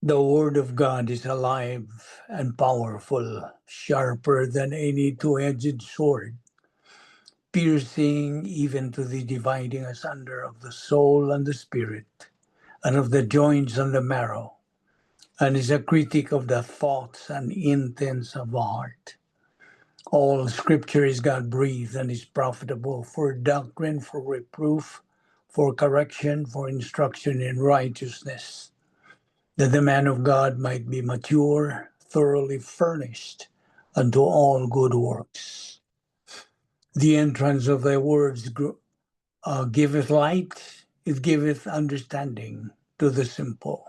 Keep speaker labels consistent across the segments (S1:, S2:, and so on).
S1: The Word of God is alive and powerful, sharper than any two-edged sword, piercing even to the dividing asunder of the soul and the spirit, and of the joints and the marrow, and is a critic of the thoughts and intents of the heart. All Scripture is God-breathed and is profitable for doctrine, for reproof, for correction, for instruction in righteousness, that the man of God might be mature, thoroughly furnished unto all good works. The entrance of thy words giveth light, it giveth understanding to the simple.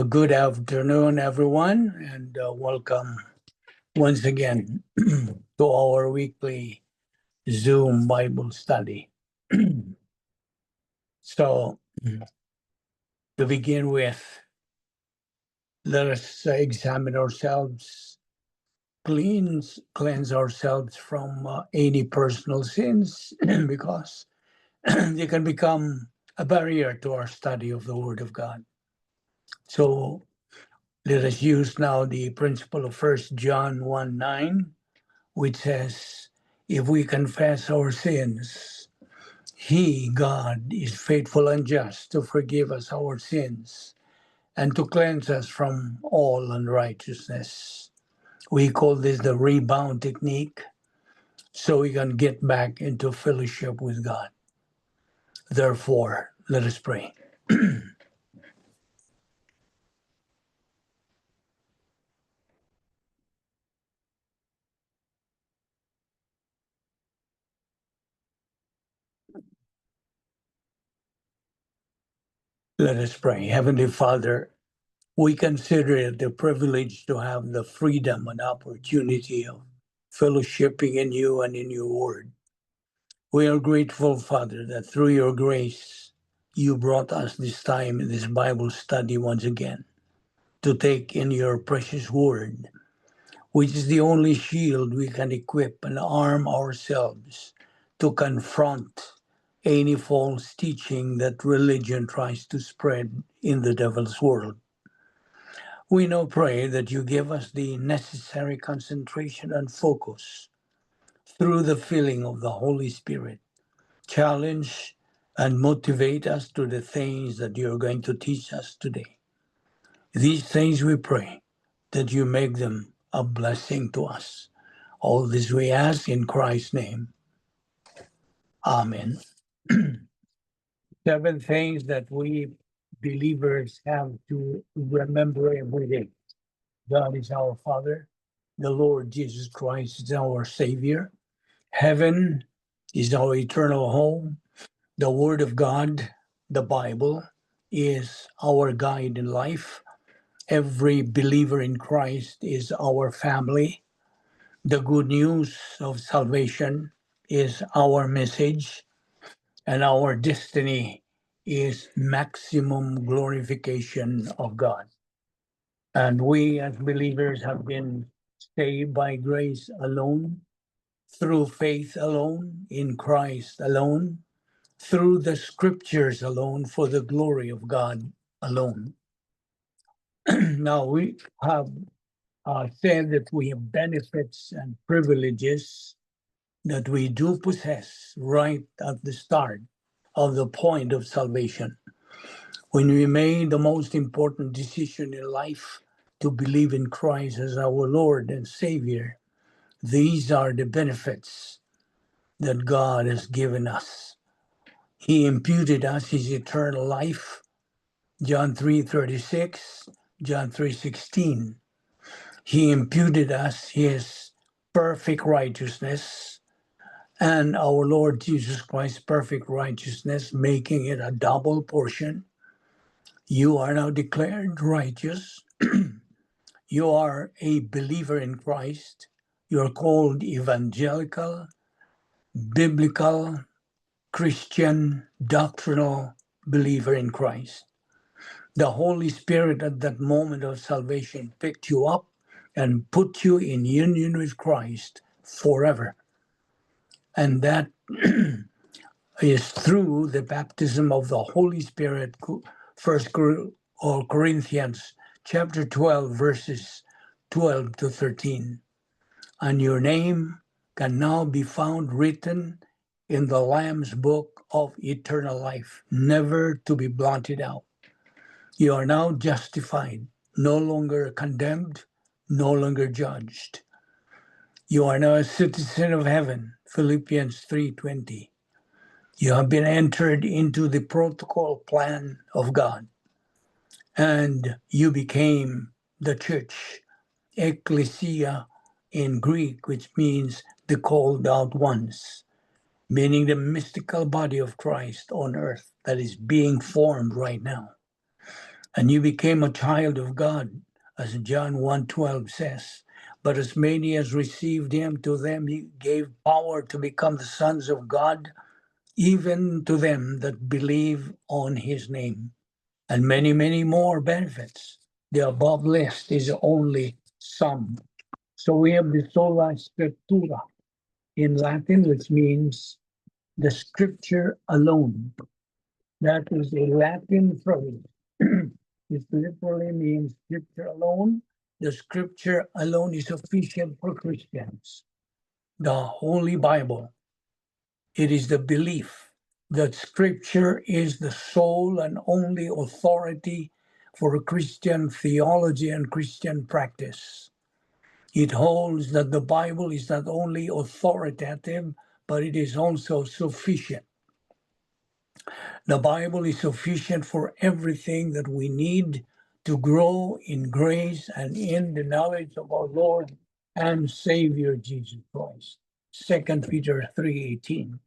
S1: Good afternoon, everyone, and welcome once again to our weekly Zoom Bible study. So, to begin with, let us examine ourselves, cleanse ourselves from any personal sins because they can become a barrier to our study of the Word of God. So let us use now the principle of 1 John 1:9, which says, if we confess our sins, He, God, is faithful and just to forgive us our sins and to cleanse us from all unrighteousness. We call this the rebound technique, so we can get back into fellowship with God. Therefore, let us pray. Let us pray. Heavenly Father, we consider it a privilege to have the freedom and opportunity of fellowshipping in you and in your word. We are grateful, Father, that through your grace, you brought us this time in this Bible study once again to take in your precious word, which is the only shield we can equip and arm ourselves to confront any false teaching that religion tries to spread in the devil's world. We now pray that you give us the necessary concentration and focus through the filling of the Holy Spirit. Challenge and motivate us to the things that you're going to teach us today. These things we pray that you make them a blessing to us. All this we ask in Christ's name. Amen. 7 things that we believers have to remember every day. God is our Father. The Lord Jesus Christ is our Savior. Heaven is our eternal home. The Word of God, the Bible, is our guide in life. Every believer in Christ is our family. The good news of salvation is our message, and our destiny is maximum glorification of God. And we as believers have been saved by grace alone, through faith alone, in Christ alone, through the scriptures alone, for the glory of God alone. Now we have said that we have benefits and privileges that we do possess right at the start of the point of salvation. When we made the most important decision in life to believe in Christ as our Lord and Savior, these are the benefits that God has given us. He imputed us his eternal life, John 3:36, John 3:16. He imputed us his perfect righteousness and our Lord Jesus Christ's perfect righteousness, making it a double portion. You are now declared righteous. You are a believer in Christ. You are called evangelical, biblical, Christian, doctrinal believer in Christ. The Holy Spirit at that moment of salvation picked you up and put you in union with Christ forever. And that is through the baptism of the Holy Spirit. 1 or Corinthians chapter 12, verses 12 to 13. And your name can now be found written in the Lamb's book of eternal life, never to be blotted out. You are now justified, no longer condemned, no longer judged. You are now a citizen of heaven, Philippians 3:20. You have been entered into the protocol plan of God, and you became the church, ecclesia in Greek, which means the called out ones, meaning the mystical body of Christ on earth that is being formed right now. And you became a child of God, as John 1:12 says. But as many as received him, to them he gave power to become the sons of God, even to them that believe on his name. And many, many more benefits. The above list is only some. So we have the sola scriptura in Latin, which means the scripture alone. That is a Latin phrase. It literally means scripture alone. The scripture alone is sufficient for Christians. The Holy Bible. It is the belief that scripture is the sole and only authority for Christian theology and Christian practice. It holds that the Bible is not only authoritative, but it is also sufficient. The Bible is sufficient for everything that we need to grow in grace and in the knowledge of our Lord and Savior Jesus Christ. 2 Peter 3:18.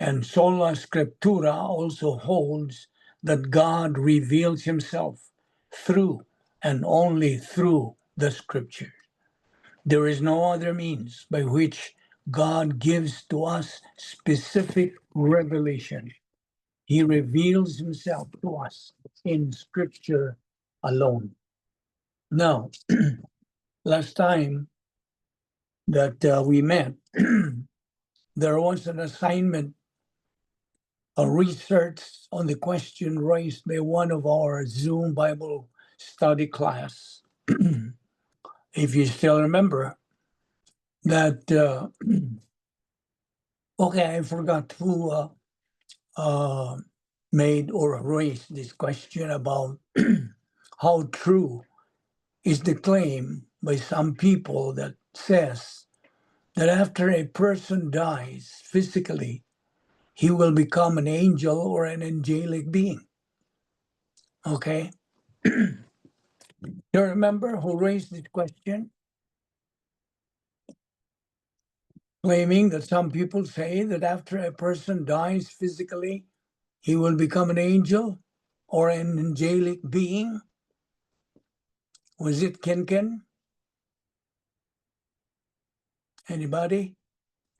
S1: And sola scriptura also holds that God reveals himself through and only through the scriptures. There is no other means by which God gives to us specific revelation. He reveals himself to us in scripture alone. Now, last time that we met, there was an assignment, a research on the question raised by one of our Zoom Bible study class. If you still remember that, okay, I forgot who made or raised this question about how true is the claim by some people that says that after a person dies physically, he will become an angel or an angelic being. Okay? You remember who raised this question? Claiming that some people say that after a person dies physically, he will become an angel or an angelic being. Was it Ken? Anybody?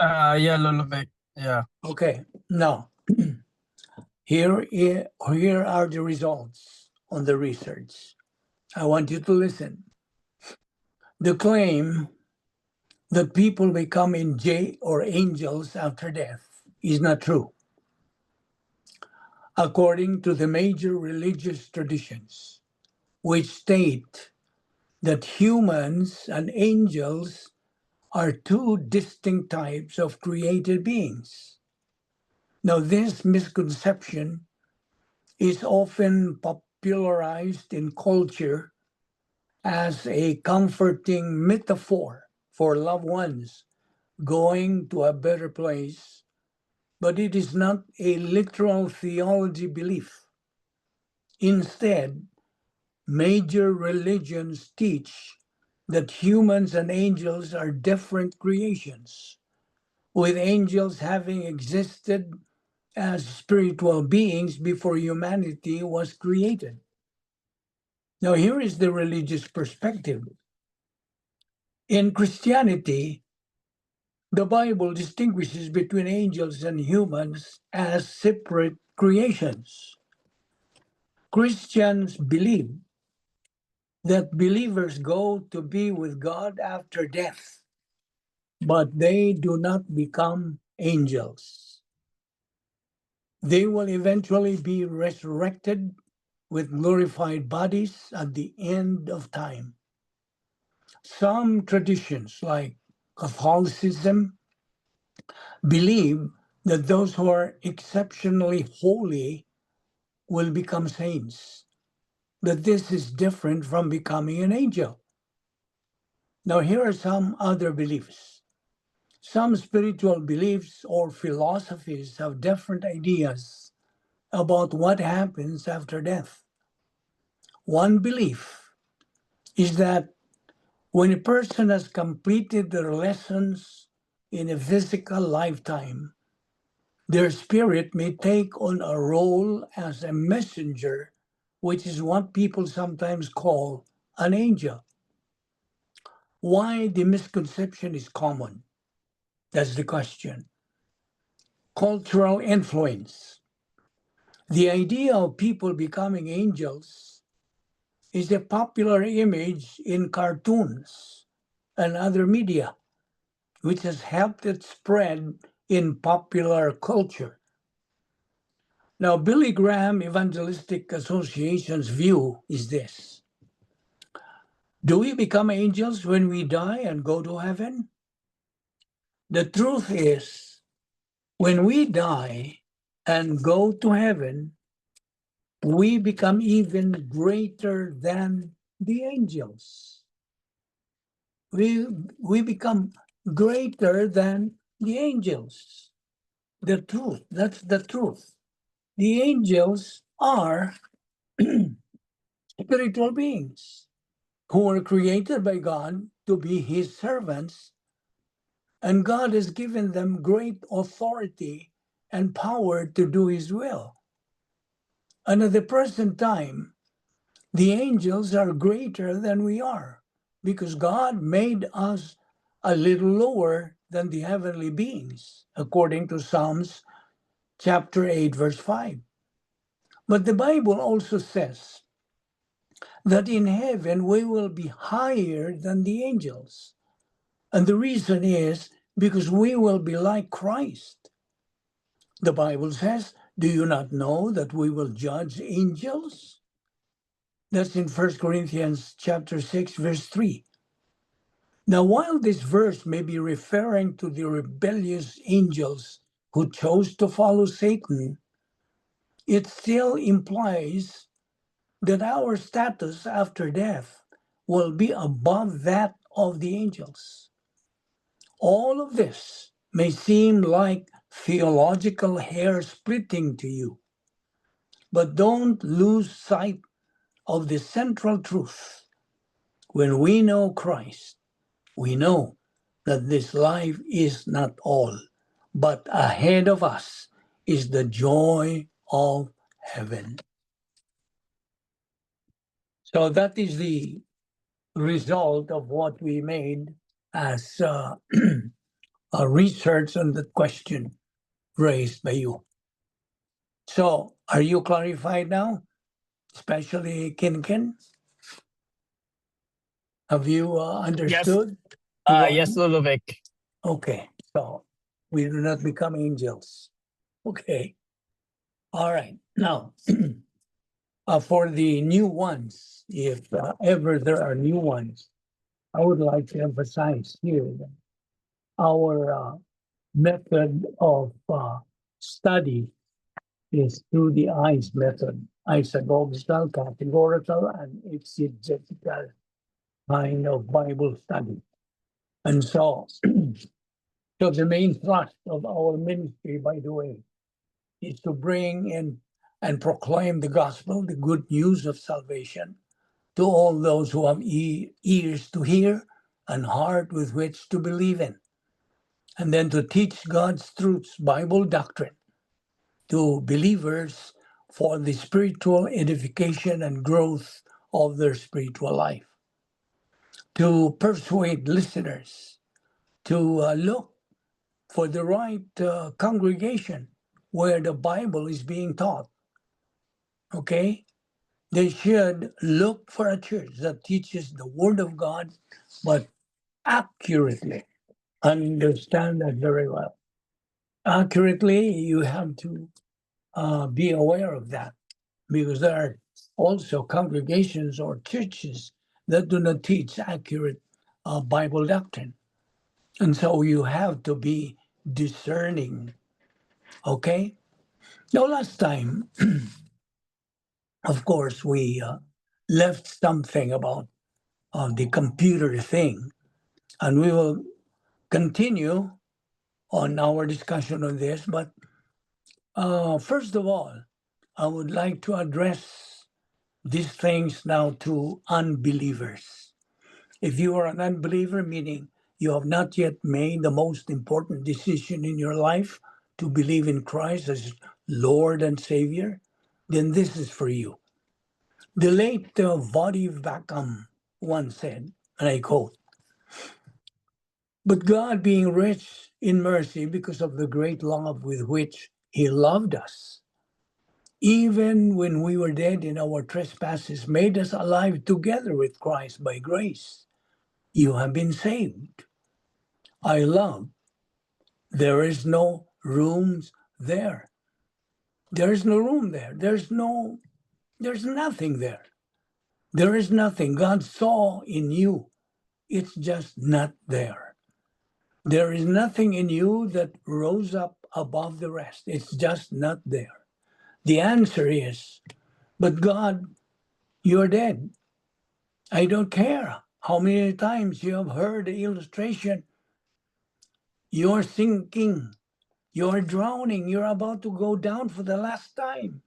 S2: Yeah, Lulubek. Yeah.
S1: Okay. Now, here are the results on the research. I want you to listen. The claim that people become angels after death is not true. According to the major religious traditions, which state that humans and angels are two distinct types of created beings. Now, this misconception is often popularized in culture as a comforting metaphor for loved ones going to a better place, but it is not a literal theology belief. Instead, major religions teach that humans and angels are different creations, with angels having existed as spiritual beings before humanity was created. Now, here is the religious perspective. In Christianity, the Bible distinguishes between angels and humans as separate creations. Christians believe that believers go to be with God after death, but they do not become angels. They will eventually be resurrected, with glorified bodies at the end of time. Some traditions, like Catholicism, believe that those who are exceptionally holy will become saints, that this is different from becoming an angel. Now, here are some other beliefs. Some spiritual beliefs or philosophies have different ideas about what happens after death. One belief is that when a person has completed their lessons in a physical lifetime, their spirit may take on a role as a messenger, which is what people sometimes call an angel. Why the misconception is common? That's the question. Cultural influence. The idea of people becoming angels is a popular image in cartoons and other media, which has helped it spread in popular culture. Now, Billy Graham Evangelistic Association's view is this. Do we become angels when we die and go to heaven? The truth is, when we die and go to heaven, we become even greater than the angels. We become greater than the angels. The truth, that's the truth. The angels are spiritual beings who were created by God to be his servants, and God has given them great authority and power to do his will. And at the present time, the angels are greater than we are because God made us a little lower than the heavenly beings, according to Psalms chapter 8, verse 5. But the Bible also says that in heaven we will be higher than the angels. And the reason is because we will be like Christ. The Bible says, do you not know that we will judge angels? That's in 1 Corinthians chapter 6, verse 3. Now, while this verse may be referring to the rebellious angels who chose to follow Satan, it still implies that our status after death will be above that of the angels. All of this may seem like theological hair splitting to you, but don't lose sight of the central truth. When we know Christ, we know that this life is not all, but ahead of us is the joy of heaven. So that is the result of what we made as a research on the question raised by you. So are you clarified now, especially Kinkin? Have you understood?
S2: Yes, Lulovic.
S1: Okay, so we do not become angels. Okay, all right. Now, for the new ones, if ever there are new ones, I would like to emphasize here that our method of study is through the ICE method, isagogical, categorical, and exegetical kind of Bible study. And so, so the main thrust of our ministry, by the way, is to bring in and proclaim the gospel, the good news of salvation, to all those who have ears to hear and heart with which to believe in. And then to teach God's truths, Bible doctrine, to believers for the spiritual edification and growth of their spiritual life. To persuade listeners to look for the right congregation where the Bible is being taught. Okay? They should look for a church that teaches the Word of God, but accurately. Understand that very well. Accurately, you have to be aware of that because there are also congregations or churches that do not teach accurate Bible doctrine. And so you have to be discerning. Okay? Now, last time, of course, we left something about the computer thing, and we will continue on our discussion on this. But first of all, I would like to address these things now to unbelievers. If you are an unbeliever, meaning you have not yet made the most important decision in your life to believe in Christ as Lord and Savior, then this is for you. The late Vodi Vakam once said, and I quote, "But God, being rich in mercy because of the great love with which He loved us, even when we were dead in our trespasses, made us alive together with Christ by grace. You have been saved." I love. There is no rooms there. There is no room there. There's nothing there. There is nothing. God saw in you. It's just not there. There is nothing in you that rose up above the rest. It's just not there. The answer is, but God, you're dead. I don't care how many times you have heard the illustration. You're sinking. You're drowning. You're about to go down for the last time.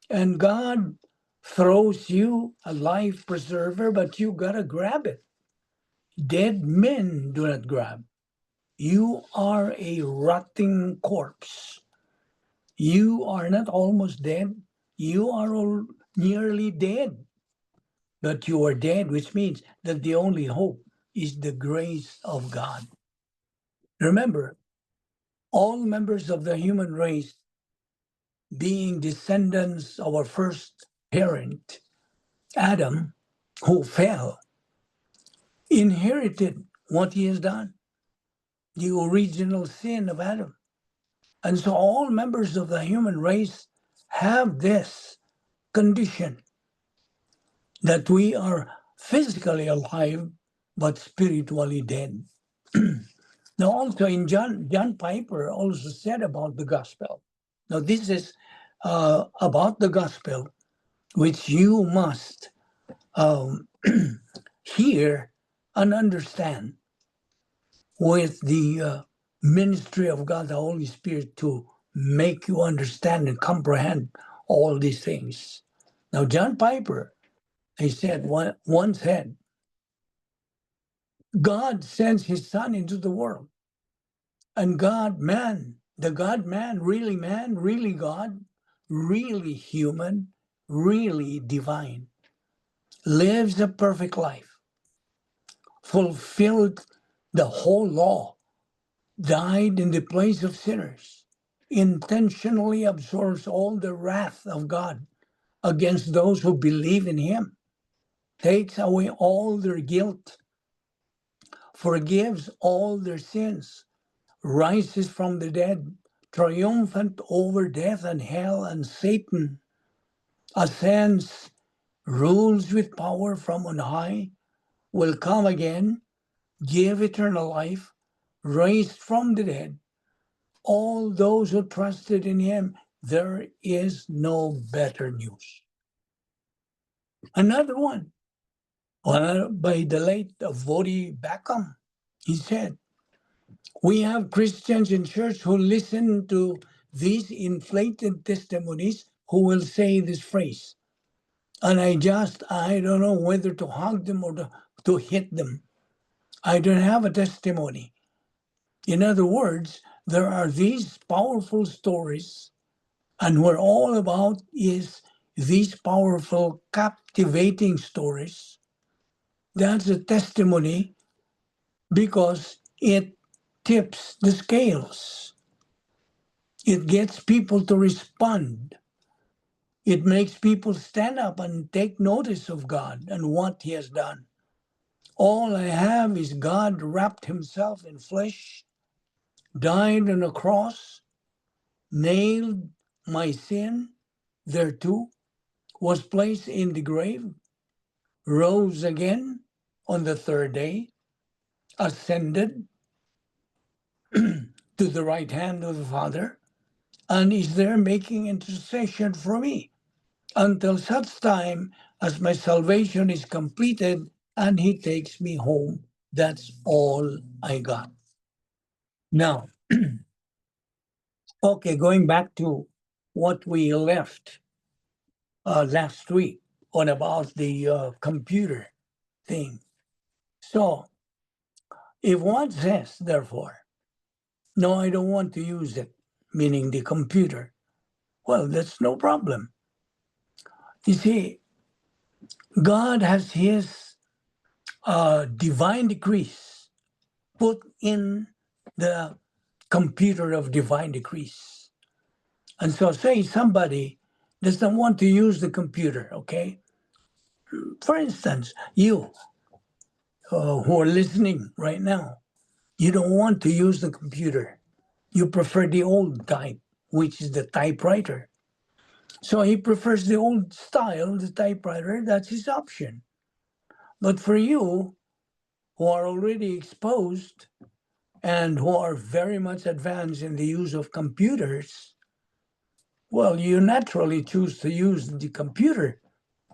S1: And God throws you a life preserver, but you got to grab it. Dead men do not grab. You are a rotting corpse. You are not almost dead. You are nearly dead. But you are dead, which means that the only hope is the grace of God. Remember, all members of the human race, being descendants of our first parent, Adam, who fell, inherited what he has done, the original sin of Adam. And so all members of the human race have this condition that we are physically alive but spiritually dead. Now also in John Piper also said about the gospel. Now this is about the gospel which you must hear and understand with the ministry of God, the Holy Spirit, to make you understand and comprehend all these things. Now, John Piper, he said, once said, God sends his son into the world, and God, man, the God man, really God, really human, really divine, lives a perfect life, fulfilled the whole law, died in the place of sinners, intentionally absorbs all the wrath of God against those who believe in him, takes away all their guilt, forgives all their sins, rises from the dead, triumphant over death and hell and Satan, ascends, rules with power from on high, will come again, give eternal life, raised from the dead, all those who trusted in him. There is no better news. Another one, by the late Vodi Backham, he said, we have Christians in church who listen to these inflated testimonies who will say this phrase. And I don't know whether to hug them or to hit them. I don't have a testimony. In other words, there are these powerful stories, and we're all about is these powerful, captivating stories. That's a testimony because it tips the scales. It gets people to respond. It makes people stand up and take notice of God and what he has done. All I have is God wrapped himself in flesh, died on a cross, nailed my sin thereto, was placed in the grave, rose again on the third day, ascended to the right hand of the Father, and is there making intercession for me until such time as my salvation is completed and he takes me home. That's all I got. Now, okay, going back to what we left last week on about the computer thing. So, if one says, therefore, no, I don't want to use it, meaning the computer, well, that's no problem. You see, God has his divine decrees put in the computer of divine decrees. And so, say somebody doesn't want to use the computer, okay? For instance, you who are listening right now, you don't want to use the computer. You prefer the old type, which is the typewriter. So he prefers the old style, the typewriter, that's his option. But for you, who are already exposed and who are very much advanced in the use of computers, well, you naturally choose to use the computer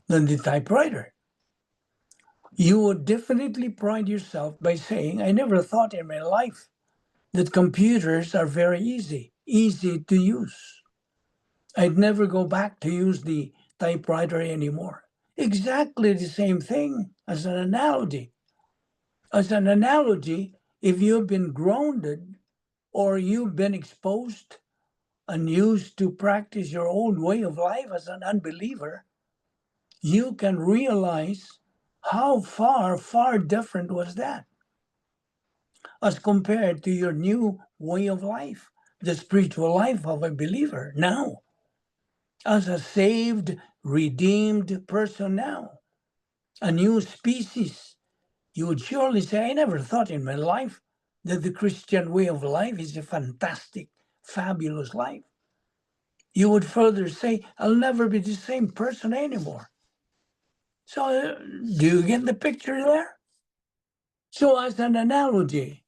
S1: than the typewriter. You would definitely pride yourself by saying, I never thought in my life that computers are very easy to use. I'd never go back to use the typewriter anymore. Exactly the same thing as an analogy. As an analogy, if you've been grounded or you've been exposed and used to practice your own way of life as an unbeliever, you can realize how far different was that as compared to your new way of life, the spiritual life of a believer now. As a saved, redeemed person now, a new species, you would surely say, I never thought in my life that the Christian way of life is a fantastic, fabulous life. You would further say, I'll never be the same person anymore. So, do you get the picture there? So, as an analogy,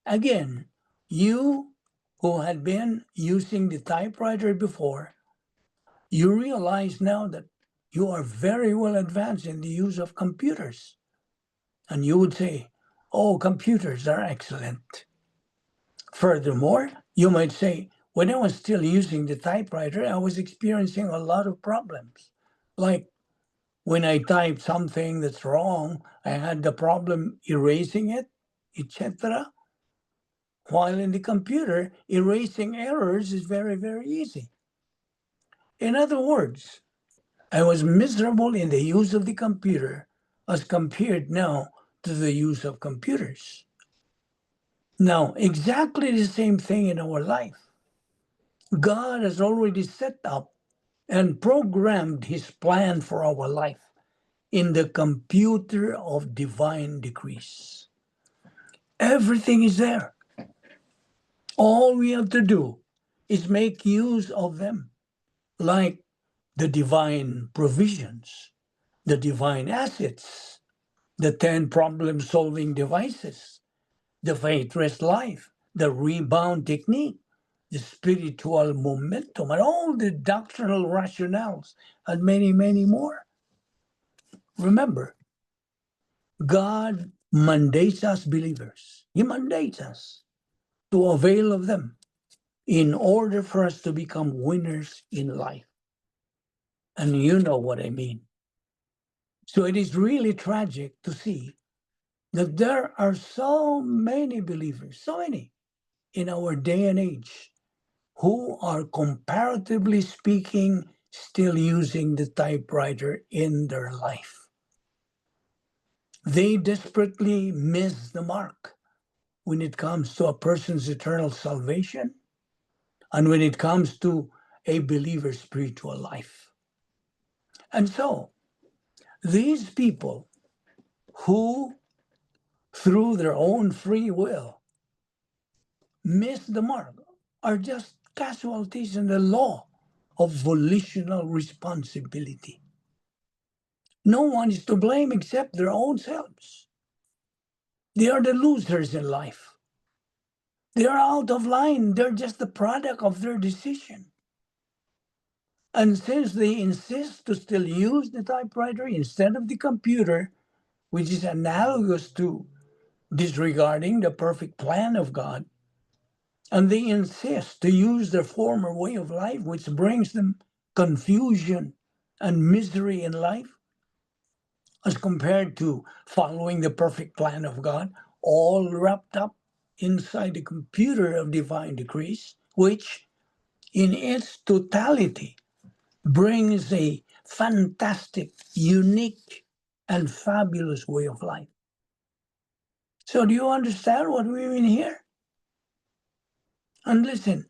S1: again, you who had been using the typewriter before, you realize now that you are very well advanced in the use of computers. And you would say, oh, computers are excellent. Furthermore, you might say, when I was still using the typewriter, I was experiencing a lot of problems. Like when I typed something that's wrong, I had the problem erasing it, etc. While in the computer, erasing errors is very, very easy. In other words, I was miserable in the use of the computer as compared now to the use of computers. Now, exactly the same thing in our life. God has already set up and programmed his plan for our life in the computer of divine decrees. Everything is there. All we have to do is make use of them, like the divine provisions, the divine assets, the 10 problem-solving devices, the faith-rest life, the rebound technique, the spiritual momentum, and all the doctrinal rationales, and many, many more. Remember, God mandates us believers. He mandates us to avail of them in order for us to become winners in life. And you know what I mean. So it is really tragic to see that there are so many believers, so many in our day and age who are comparatively speaking still using the typewriter in their life. They desperately miss the mark when it comes to a person's eternal salvation and when it comes to a believer's spiritual life. And so, these people who, through their own free will, miss the mark are just casualties in the law of volitional responsibility. No one is to blame except their own selves. They are the losers in life. They are out of line. They're just the product of their decision. And since they insist to still use the typewriter instead of the computer, which is analogous to disregarding the perfect plan of God, and they insist to use their former way of life, which brings them confusion and misery in life, as compared to following the perfect plan of God, all wrapped up inside the computer of divine decrees, which in its totality brings a fantastic, unique, and fabulous way of life. So do you understand what we mean here? And listen,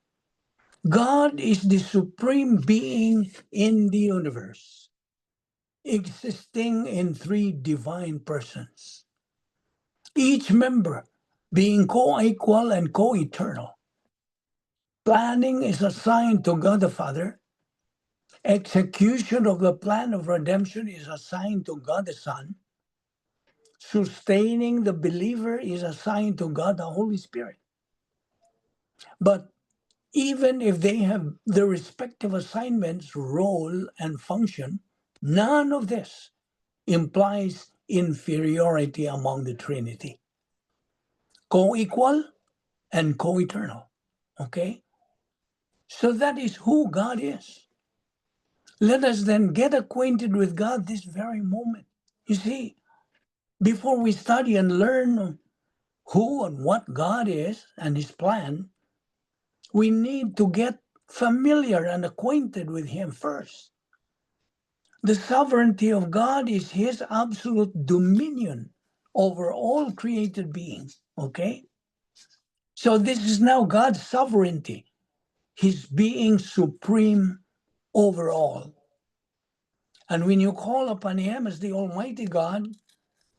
S1: God is the supreme being in the universe, existing in three divine persons, each member being co-equal and co-eternal. Planning is assigned to God the Father. Execution of the plan of redemption is assigned to God the Son. Sustaining the believer is assigned to God the Holy Spirit. But even if they have their respective assignments, role, and function, none of this implies inferiority among the Trinity. Co-equal and co-eternal. Okay? So that is who God is. Let us then get acquainted with God this very moment. You see, before we study and learn who and what God is and His plan, we need to get familiar and acquainted with Him first. The sovereignty of God is His absolute dominion over all created beings, okay? So this is now God's sovereignty, His being supreme over all. And when you call upon Him as the Almighty God,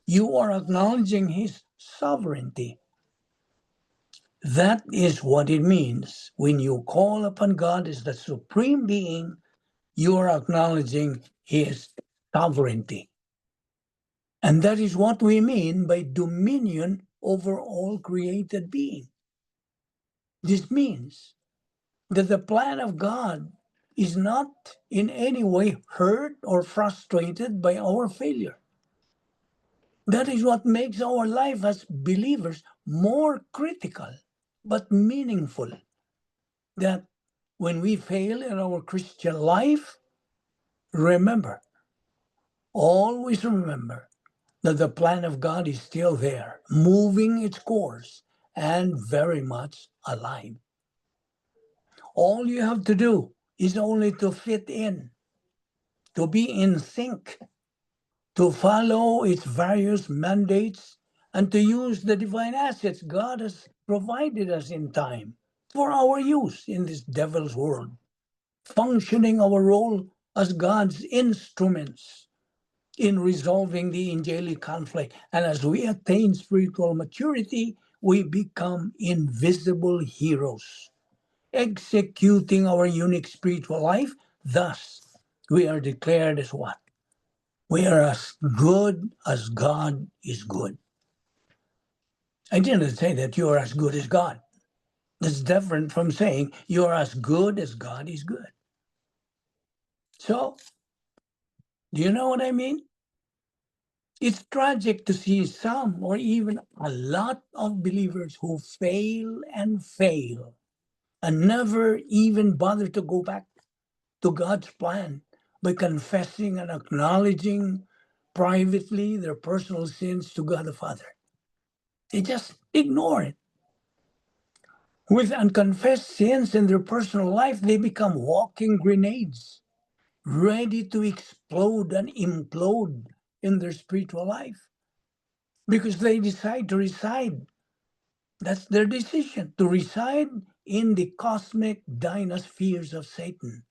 S1: you are acknowledging His sovereignty. That is what it means. When you call upon God as the supreme being, you are acknowledging His sovereignty. And that is what we mean by dominion over all created being. This means that the plan of God is not in any way hurt or frustrated by our failure. That is what makes our life as believers more critical but meaningful. That when we fail in our Christian life, remember, always remember that the plan of God is still there, moving its course and very much alive. All you have to do is only to fit in, to be in sync, to follow its various mandates, and to use the divine assets God has provided us in time for our use in this devil's world, functioning our role as God's instruments in resolving the angelic conflict. And as we attain spiritual maturity, we become invisible heroes, executing our unique spiritual life. Thus, we are declared as what? We are as good as God is good. I didn't say that you are as good as God. That's different from saying you are as good as God is good. So, do you know what I mean? It's tragic to see some or even a lot of believers who fail and never even bother to go back to God's plan by confessing and acknowledging privately their personal sins to God the Father. They just ignore it. With unconfessed sins in their personal life, they become walking grenades, ready to explode and implode in their spiritual life. Because they decide to reside. That's their decision, to reside in the cosmic dynaspheres of Satan.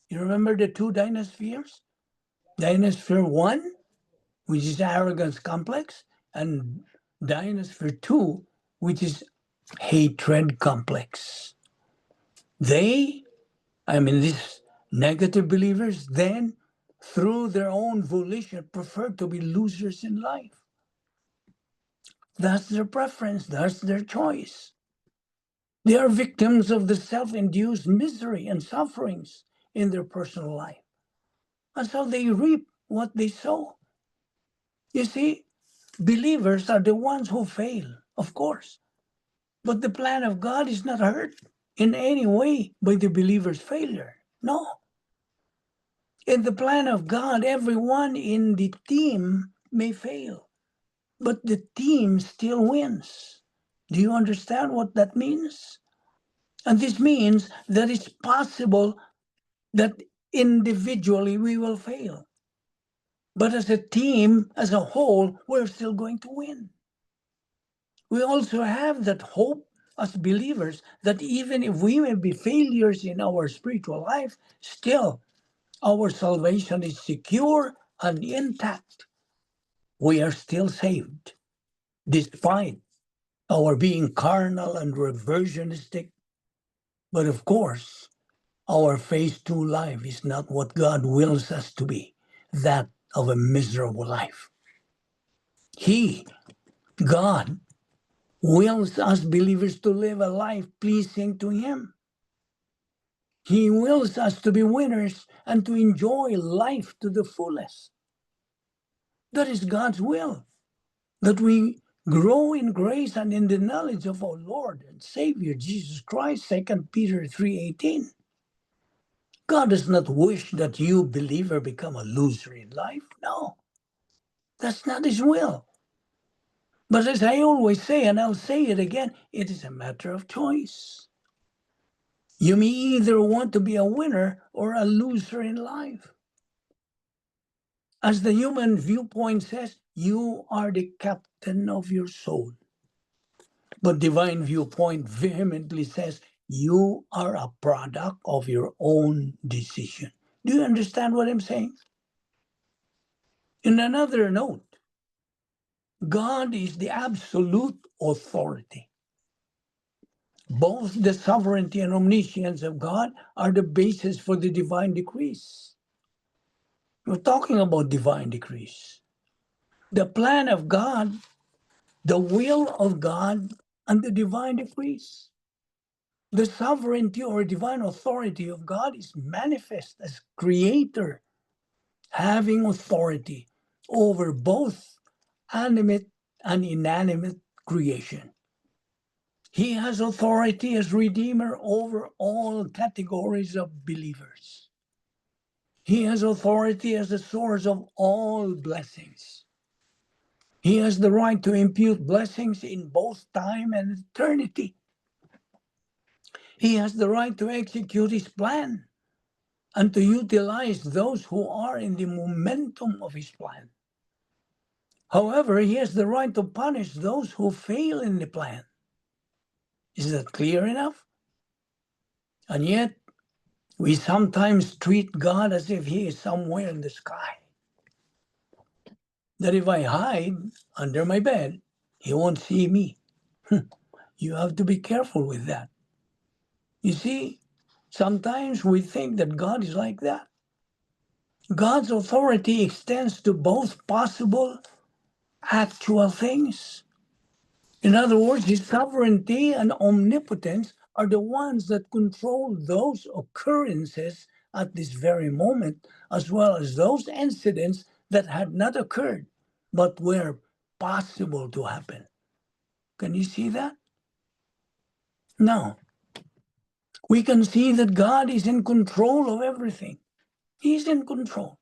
S1: You remember the two dynaspheres? Dynasphere 1, which is arrogance complex, and Dynasphere 2, which is hatred complex. They I mean, these negative believers then, through their own volition, prefer to be losers in life. That's their preference, that's their choice. They are victims of the self-induced misery and sufferings in their personal life. And so they reap what they sow. You see, believers are the ones who fail, of course. But the plan of God is not hurt in any way by the believer's failure. No. In the plan of God, everyone in the team may fail, but the team still wins. Do you understand what that means? And this means that it's possible that individually we will fail. But as a team, as a whole, we're still going to win. We also have that hope as believers that even if we may be failures in our spiritual life, still our salvation is secure and intact. We are still saved, despite our being carnal and reversionistic. But of course, our phase 2 life is not what God wills us to be, that of a miserable life. He, God, wills us believers to live a life pleasing to Him. He wills us to be winners and to enjoy life to the fullest. That is God's will, that we grow in grace and in the knowledge of our Lord and Savior Jesus Christ, 2 Peter 3:18. God does not wish that you, believer, become a loser in life. No, that's not His will. But as I always say, and I'll say it again, it is a matter of choice. You may either want to be a winner or a loser in life. As the human viewpoint says, you are the captain of your soul. But divine viewpoint vehemently says, you are a product of your own decision. Do you understand what I'm saying? In another note, God is the absolute authority. Both the sovereignty and omniscience of God are the basis for the divine decrees. We're talking about divine decrees. The plan of God, the will of God, and the divine decrees. The sovereignty or divine authority of God is manifest as creator, having authority over both animate and inanimate creation. He has authority as Redeemer over all categories of believers. He has authority as the source of all blessings. He has the right to impute blessings in both time and eternity. He has the right to execute His plan and to utilize those who are in the momentum of His plan. However, He has the right to punish those who fail in the plan. Is that clear enough? And yet, we sometimes treat God as if He is somewhere in the sky. That if I hide under my bed, He won't see me. You have to be careful with that. You see, sometimes we think that God is like that. God's authority extends to both possible, actual things. In other words, His sovereignty and omnipotence are the ones that control those occurrences at this very moment, as well as those incidents that had not occurred, but were possible to happen. Can you see that? Now, we can see that God is in control of everything. He's in control.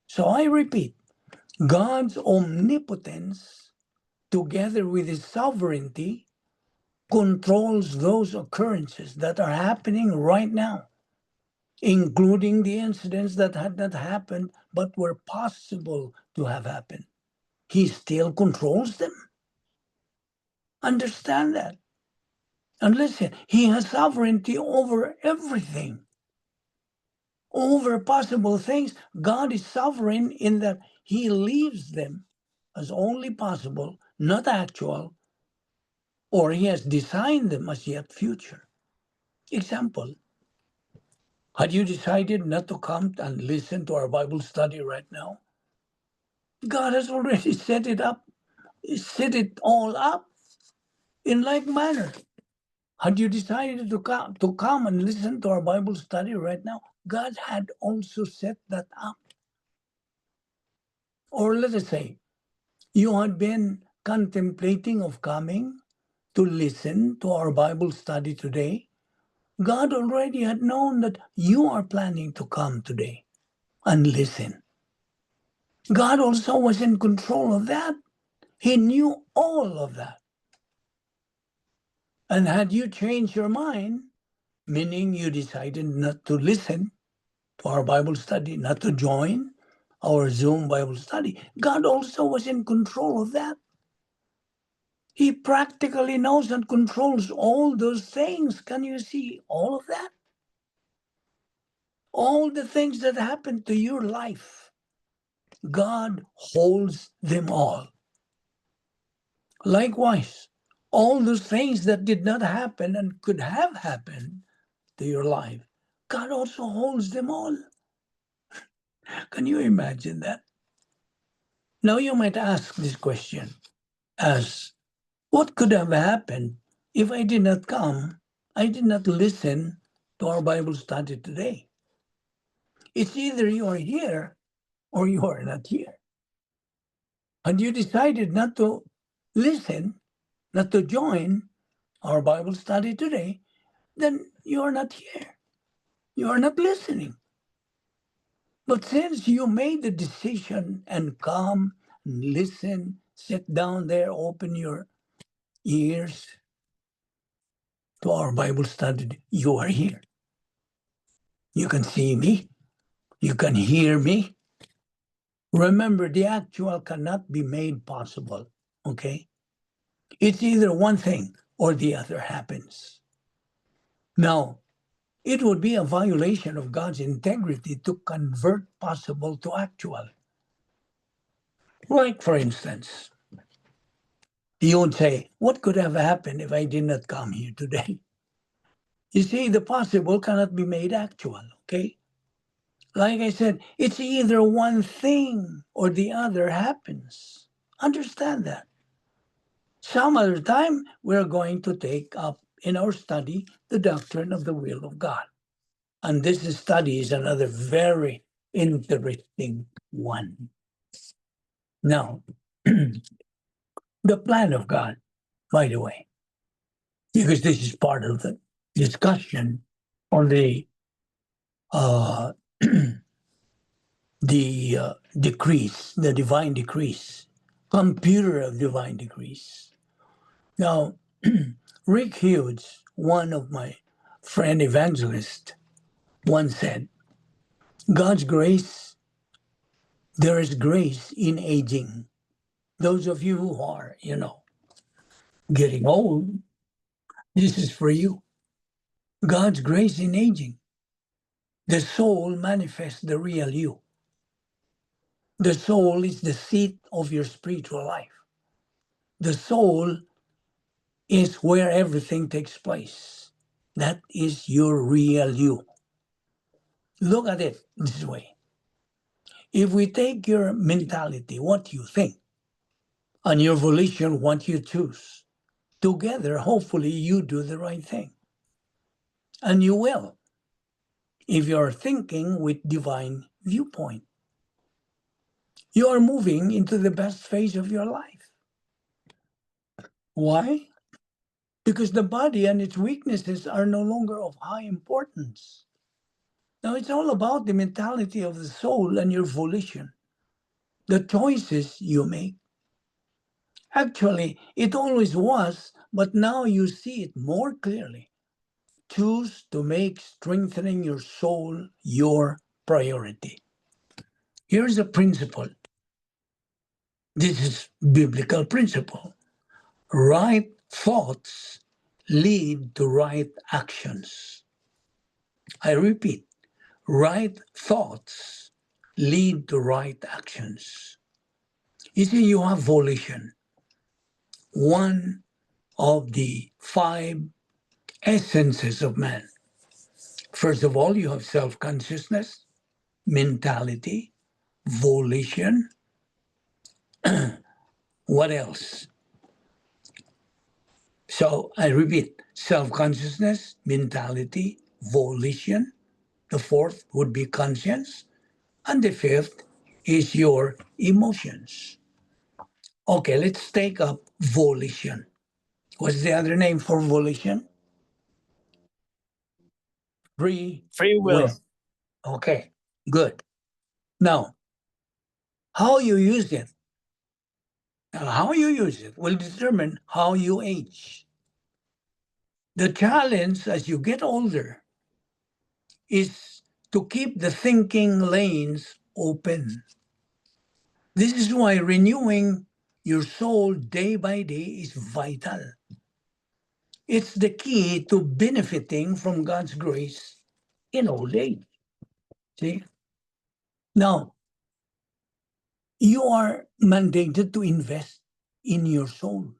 S1: So I repeat, God's omnipotence, together with His sovereignty, controls those occurrences that are happening right now, including the incidents that had not happened but were possible to have happened. He still controls them. Understand that. And listen, He has sovereignty over everything. Over possible things, God is sovereign in that He leaves them as only possible, not actual, or He has designed them as yet future. Example, Had you decided not to come and listen to our Bible study right now? God has already set it up, set it all up in like manner. Had you decided to come and listen to our Bible study right now? God had also set that up. Or let us say, you had been contemplating of coming to listen to our Bible study today. God already had known that you are planning to come today and listen. God also was in control of that. He knew all of that. And had you changed your mind, meaning you decided not to listen to our Bible study, not to join our Zoom Bible study, God also was in control of that. He practically knows and controls all those things. Can you see all of that? All the things that happen to your life, God holds them all. Likewise, all those things that did not happen and could have happened to your life, God also holds them all. Can you imagine that? Now you might ask this question as, what could have happened if I did not come, I did not listen to our Bible study today? It's either you are here or you are not here. And you decided not to listen, not to join our Bible study today, then you are not here. You are not listening. But since you made the decision and come and listen, sit down there, open your ears to our Bible study, you are here. You can see me. You can hear me. Remember, the actual cannot be made possible, okay? It's either one thing or the other happens. Now, it would be a violation of God's integrity to convert possible to actual. Like, for instance, you would say, what could have happened if I did not come here today? You see, the possible cannot be made actual, okay? Like I said, it's either one thing or the other happens. Understand that. Some other time, we're going to take up in our study the doctrine of the will of God. And this study is another very interesting one. Now, the plan of God, by the way, because this is part of the discussion on the decrease, the divine decrease, computer of divine decrease. Now, Rick Hughes, one of my friend evangelists, once said, God's grace, there is grace in aging. Those of you who are, getting old, this is for you. God's grace in aging. The soul manifests the real you. The soul is the seat of your spiritual life. The soul is where everything takes place. That is your real you. Look at it this way. If we take your mentality, what you think, and your volition, what you choose, together, hopefully you do the right thing. And you will, if you're thinking with divine viewpoint. You are moving into the best phase of your life. Why? Because the body and its weaknesses are no longer of high importance. Now it's all about the mentality of the soul and your volition, the choices you make. Actually, it always was, but now you see it more clearly. Choose to make strengthening your soul your priority. Here's a principle. This is biblical principle. Right thoughts lead to right actions. I repeat, right thoughts lead to right actions. You see, you have volition. One of the 5 essences of man. First of all, you have self-consciousness, mentality, volition. What else? So I repeat, self-consciousness, mentality, volition. The fourth would be conscience. And the fifth is your emotions. Okay, let's take up volition. What's the other name for volition? Free
S2: Free will.
S1: Okay, good. Now, how you use it, will determine how you age. The challenge as you get older is to keep the thinking lanes open. This is why renewing your soul day by day is vital. It's the key to benefiting from God's grace in old age. See? Now, you are mandated to invest in your soul.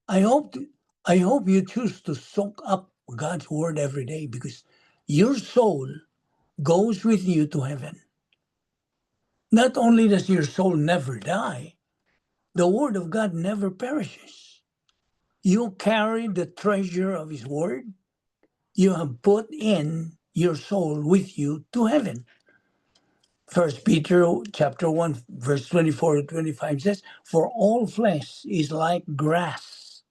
S1: I hope you choose to soak up God's word every day, because your soul goes with you to heaven. Not only does your soul never die, the word of God never perishes. You carry the treasure of his word. You have put in your soul with you to heaven. First Peter chapter 1, verse 24 to 25 says, "For all flesh is like grass,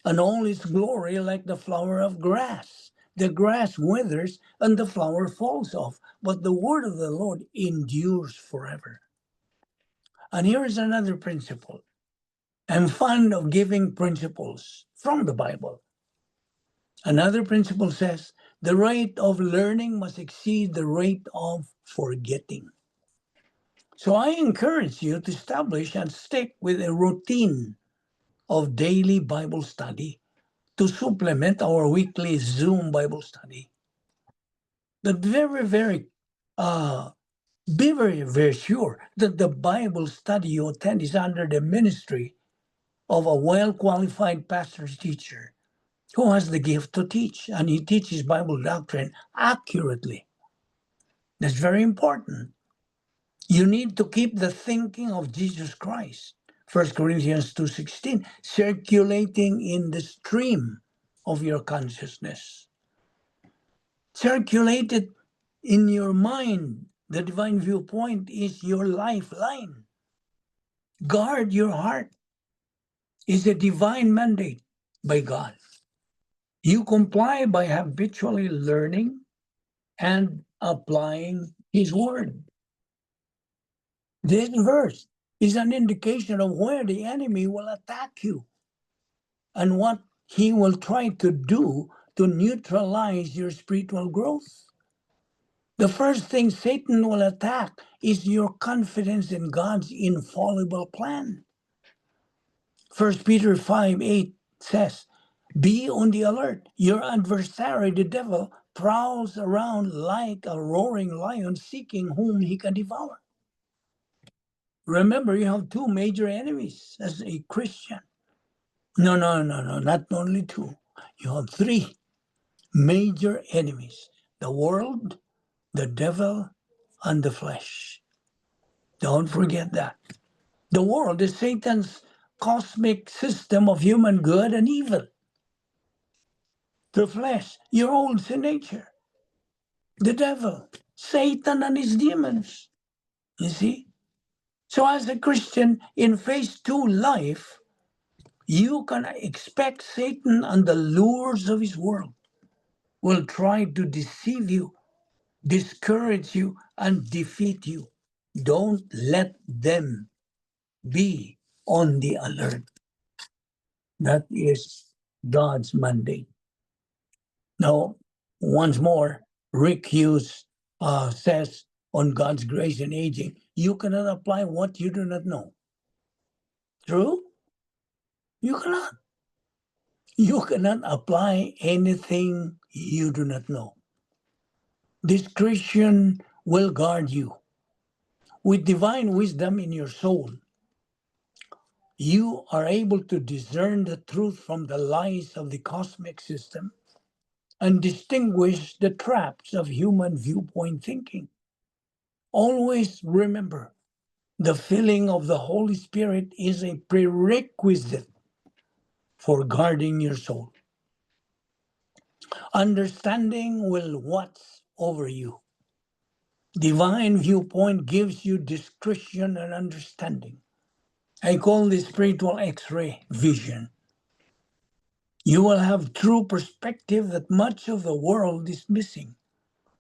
S1: and all its glory like the flower of grass. The grass withers and the flower falls off, but the word of the Lord endures forever." And here is another principle. I'm fond of giving principles from the Bible. Another principle says, the rate of learning must exceed the rate of forgetting. So I encourage you to establish and stick with a routine of daily Bible study to supplement our weekly Zoom Bible study. But be very sure that the Bible study you attend is under the ministry of a well-qualified pastor teacher who has the gift to teach, and he teaches Bible doctrine accurately. That's very important. You need to keep the thinking of Jesus Christ, 1 Corinthians 2:16, circulating in the stream of your consciousness. Circulate it in your mind. The divine viewpoint is your lifeline. Guard your heart. It's a divine mandate by God. You comply by habitually learning and applying his word. This verse is an indication of where the enemy will attack you and what he will try to do to neutralize your spiritual growth. The first thing Satan will attack is your confidence in God's infallible plan. 1 Peter 5:8 says, "Be on the alert. Your adversary, the devil, prowls around like a roaring lion seeking whom he can devour." Remember, you have two major enemies as a Christian. No, not only two. You have three major enemies: the world, the devil, and the flesh. Don't forget that. The world is Satan's cosmic system of human good and evil. The flesh, your old sin nature. The devil, Satan and his demons. You see? So as a Christian in phase 2 life, you can expect Satan and the lures of his world will try to deceive you, discourage you, and defeat you. Don't let them be on the alert. That is God's mandate. Now, once more, Rick Hughes says on God's grace in aging, you cannot apply what you do not know. True? You cannot. You cannot apply anything you do not know. Discretion will guard you. With divine wisdom in your soul, you are able to discern the truth from the lies of the cosmic system and distinguish the traps of human viewpoint thinking. Always remember, the filling of the Holy Spirit is a prerequisite for guarding your soul. Understanding will watch over you. Divine viewpoint gives you discretion and understanding. I call this spiritual X-ray vision. You will have true perspective that much of the world is missing.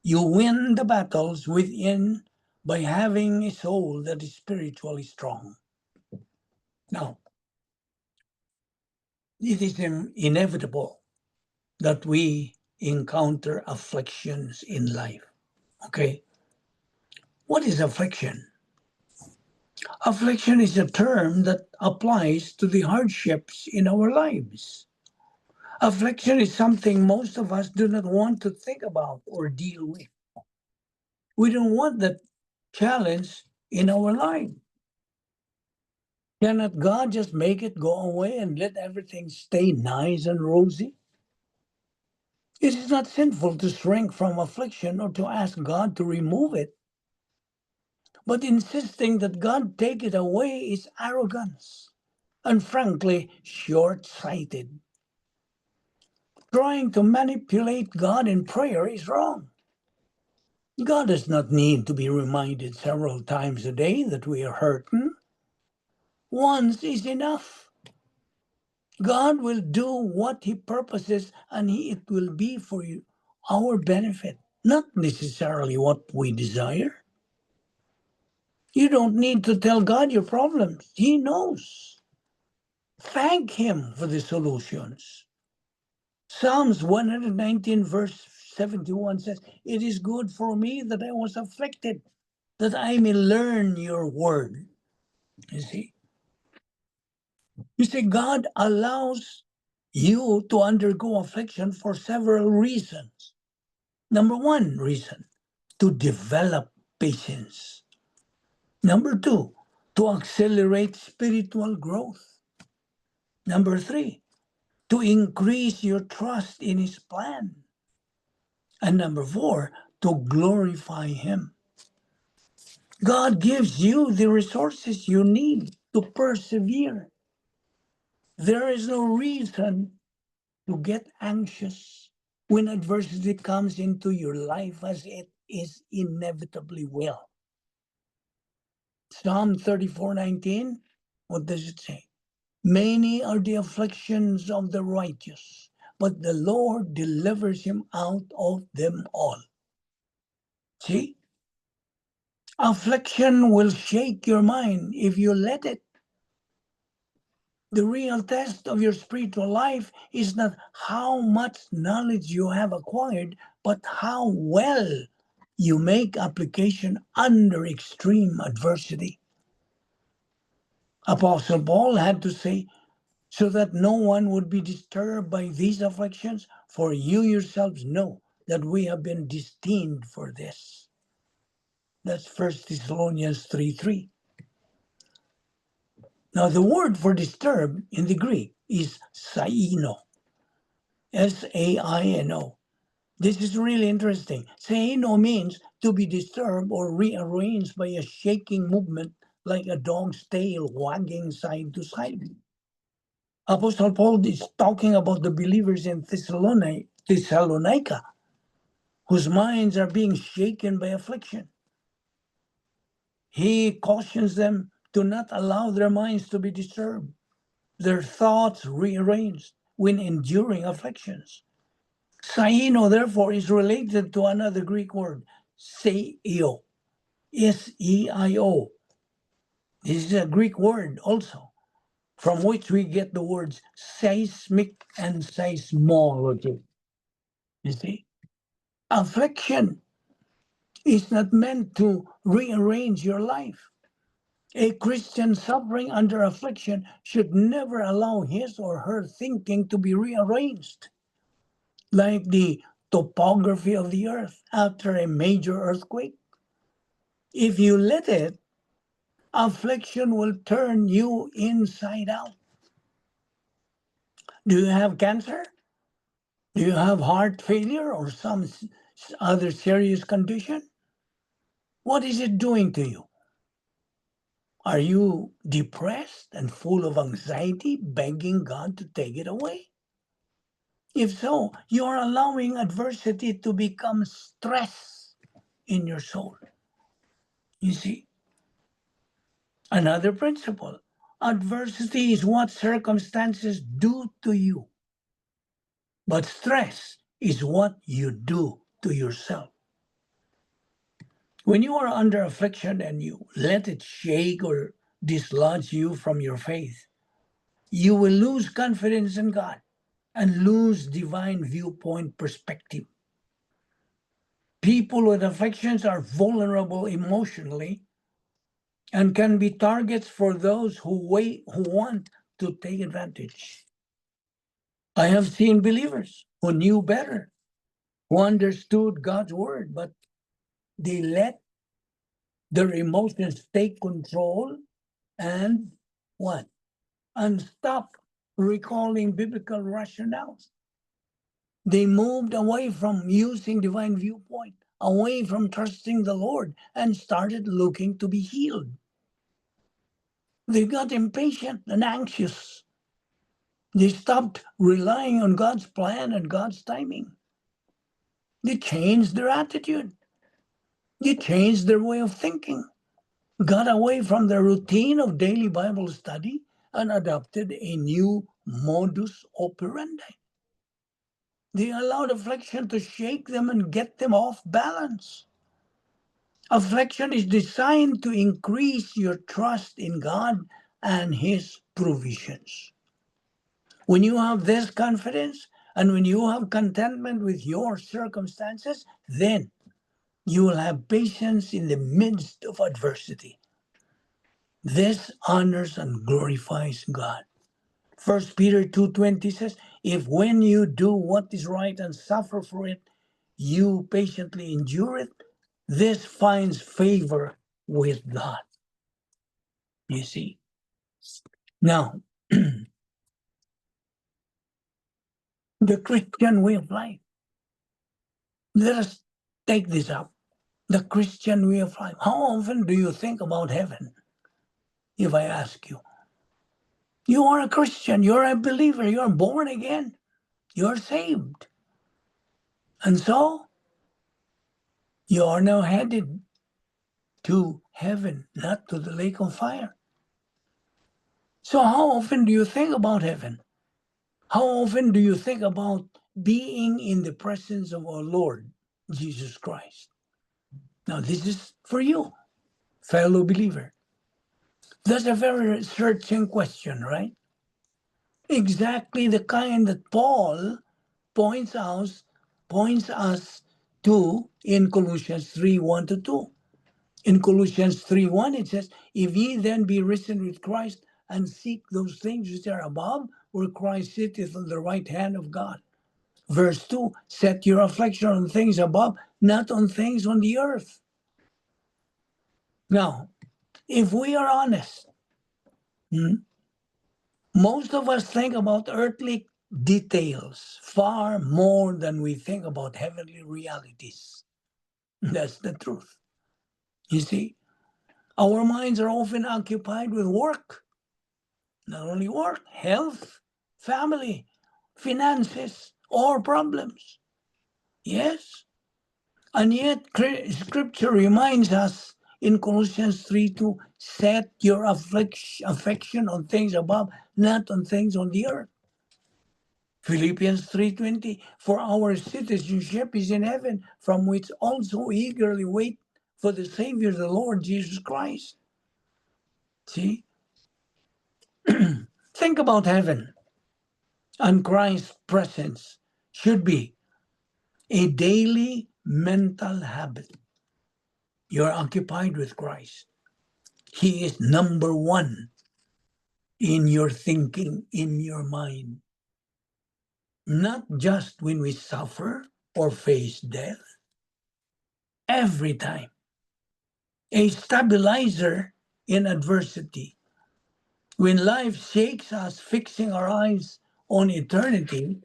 S1: You win the battles within by having a soul that is spiritually strong. Now, it is inevitable that we encounter afflictions in life. Okay? What is affliction? Affliction is a term that applies to the hardships in our lives. Affliction is something most of us do not want to think about or deal with. We don't want that challenge in our life. Cannot God just make it go away and let everything stay nice and rosy? It is not sinful to shrink from affliction or to ask God to remove it. But insisting that God take it away is arrogance and frankly short-sighted. Trying to manipulate God in prayer is wrong. God does not need to be reminded several times a day that we are hurting. Once is enough. God will do what He purposes, and it will be for you, our benefit, not necessarily what we desire. You don't need to tell God your problems. He knows. Thank Him for the solutions. Psalms 119 verse 71 says, "It is good for me that I was afflicted, that I may learn your word." You see? You see, God allows you to undergo affliction for several reasons. Number one reason, to develop patience. Number two, to accelerate spiritual growth. Number three, to increase your trust in His plan. And number four, to glorify Him. God gives you the resources you need to persevere. There is no reason to get anxious when adversity comes into your life, as it is inevitably will. Psalm 34:19, what does it say? Many are the afflictions of the righteous, but the Lord delivers him out of them all. See? Affliction will shake your mind if you let it. The real test of your spiritual life is not how much knowledge you have acquired, but how well you make application under extreme adversity. Apostle Paul had to say, so that no one would be disturbed by these afflictions, for you yourselves know that we have been destined for this. That's 1 Thessalonians 3:3. Now, the word for disturb in the Greek is saino, S-A-I-N-O. This is really interesting. Saino means to be disturbed or rearranged by a shaking movement like a dog's tail wagging side to side. Apostle Paul is talking about the believers in Thessalonica, whose minds are being shaken by affliction. He cautions them to not allow their minds to be disturbed, their thoughts rearranged when enduring afflictions. Saino, therefore, is related to another Greek word, seio, S-E-I-O. This is a Greek word also, from which we get the words seismic and seismology. You see? Affliction is not meant to rearrange your life. A Christian suffering under affliction should never allow his or her thinking to be rearranged, like the topography of the earth after a major earthquake. If you let it, affliction will turn you inside out. Do you have cancer? Do you have heart failure or some other serious condition? What is it doing to you? Are you depressed and full of anxiety, begging God to take it away? If so, you are allowing adversity to become stress in your soul. You see, another principle: adversity is what circumstances do to you, but stress is what you do to yourself. When you are under affliction and you let it shake or dislodge you from your faith, you will lose confidence in God and lose divine viewpoint perspective. People with afflictions are vulnerable emotionally and can be targets for those who want to take advantage. I have seen believers who knew better, who understood God's word, but they let their emotions take control and what? And stop recalling biblical rationales. They moved away from using divine viewpoint, away from trusting the Lord, and started looking to be healed. They got impatient and anxious. They stopped relying on God's plan and God's timing. They changed their attitude. They changed their way of thinking, got away from the routine of daily Bible study, and adopted a new modus operandi. They allowed affliction to shake them and get them off balance. Affliction is designed to increase your trust in God and His provisions. When you have this confidence and when you have contentment with your circumstances, then you will have patience in the midst of adversity. This honors and glorifies God. 1 Peter 2:20 says, if when you do what is right and suffer for it, you patiently endure it, this finds favor with God. You see? Now, the Christian way of life. Let us take this up. The Christian way of life. How often do you think about heaven? If I ask you, you are a Christian, you're a believer, you're born again, you're saved. And so, you are now headed to heaven, not to the lake of fire. So, how often do you think about heaven? How often do you think about being in the presence of our Lord Jesus Christ? Now, this is for you, fellow believer. That's a very searching question, right? Exactly the kind that Paul points us to in Colossians 3:1-2. In Colossians 3:1, it says, if ye then be risen with Christ and seek those things which are above, where Christ sitteth on the right hand of God. Verse 2, set your affection on things above, not on things on the earth. Now, if we are honest, most of us think about earthly details far more than we think about heavenly realities. That's the truth. You see, our minds are often occupied with work. Not only work, health, family, finances, or problems. Yes. And yet, Scripture reminds us in Colossians 3:2, set your affection on things above, not on things on the earth. Philippians 3:20, for our citizenship is in heaven, from which also eagerly wait for the Savior, the Lord Jesus Christ. See? Think about heaven and Christ's presence should be a daily mental habit. You're occupied with Christ. He is number one in your thinking, in your mind. Not just when we suffer or face death, every time. A stabilizer in adversity. When life shakes us, fixing our eyes on eternity,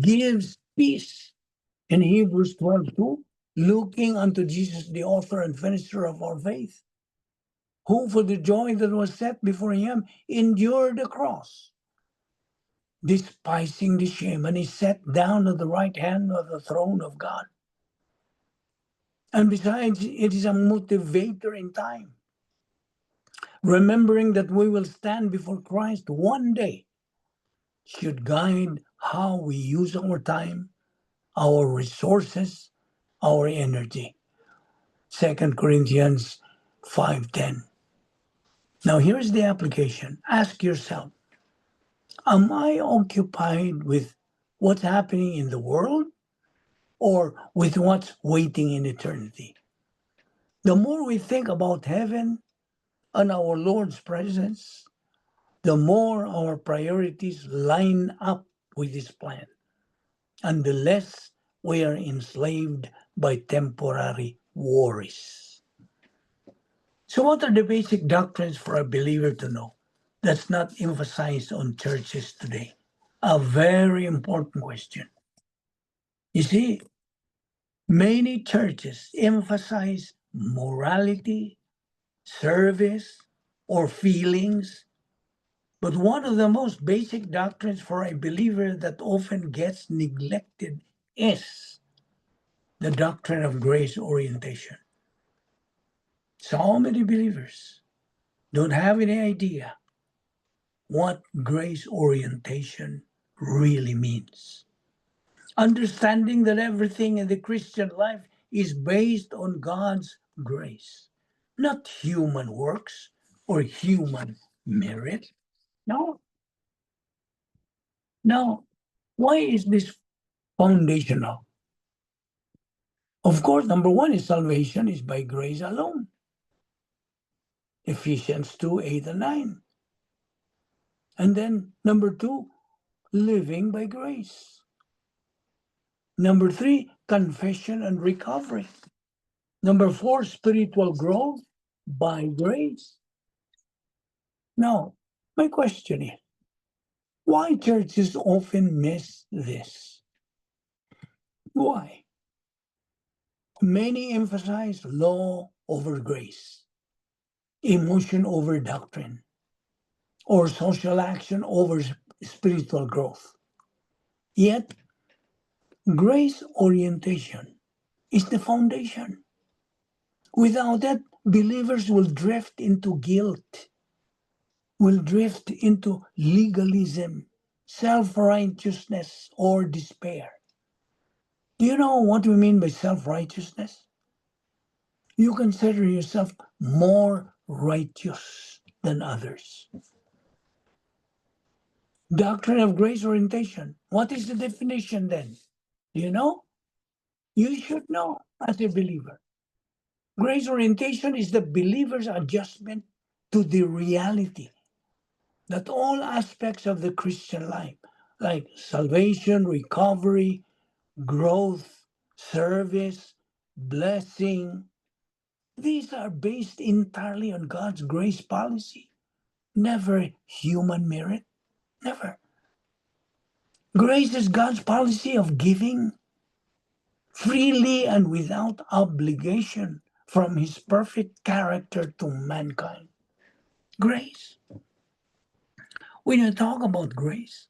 S1: gives peace. In Hebrews 12:2, looking unto Jesus, the author and finisher of our faith, who for the joy that was set before him endured the cross, despising the shame, and he sat down at the right hand of the throne of God. And besides, it is a motivator in time. Remembering that we will stand before Christ one day should guide how we use our time, our resources, our energy. 2 Corinthians 5:10. Now here's the application. Ask yourself, am I occupied with what's happening in the world or with what's waiting in eternity? The more we think about heaven and our Lord's presence, the more our priorities line up with His plan, and the less we are enslaved by temporary worries. So what are the basic doctrines for a believer to know that's not emphasized on churches today? A very important question. You see, many churches emphasize morality, service, or feelings, but one of the most basic doctrines for a believer that often gets neglected is the doctrine of grace orientation. So many believers don't have any idea what grace orientation really means. Understanding that everything in the Christian life is based on God's grace, not human works or human merit. No. Now, why is this foundational? Of course, number one is salvation is by grace alone. Ephesians 2:8 and 9. And then number two, living by grace. Number three, confession and recovery. Number four, spiritual growth by grace. Now, my question is, why churches often miss this? Why? Many emphasize law over grace, emotion over doctrine, or social action over spiritual growth. Yet, grace orientation is the foundation. Without that, believers will drift into guilt, will drift into legalism, self-righteousness, or despair. Do you know what we mean by self-righteousness? You consider yourself more righteous than others. Doctrine of grace orientation. What is the definition then? Do you know? You should know as a believer. Grace orientation is the believer's adjustment to the reality that all aspects of the Christian life, like salvation, recovery, growth, service, blessing, these are based entirely on God's grace policy, never human merit, never. Grace is God's policy of giving freely and without obligation from His perfect character to mankind. Grace. When you talk about grace,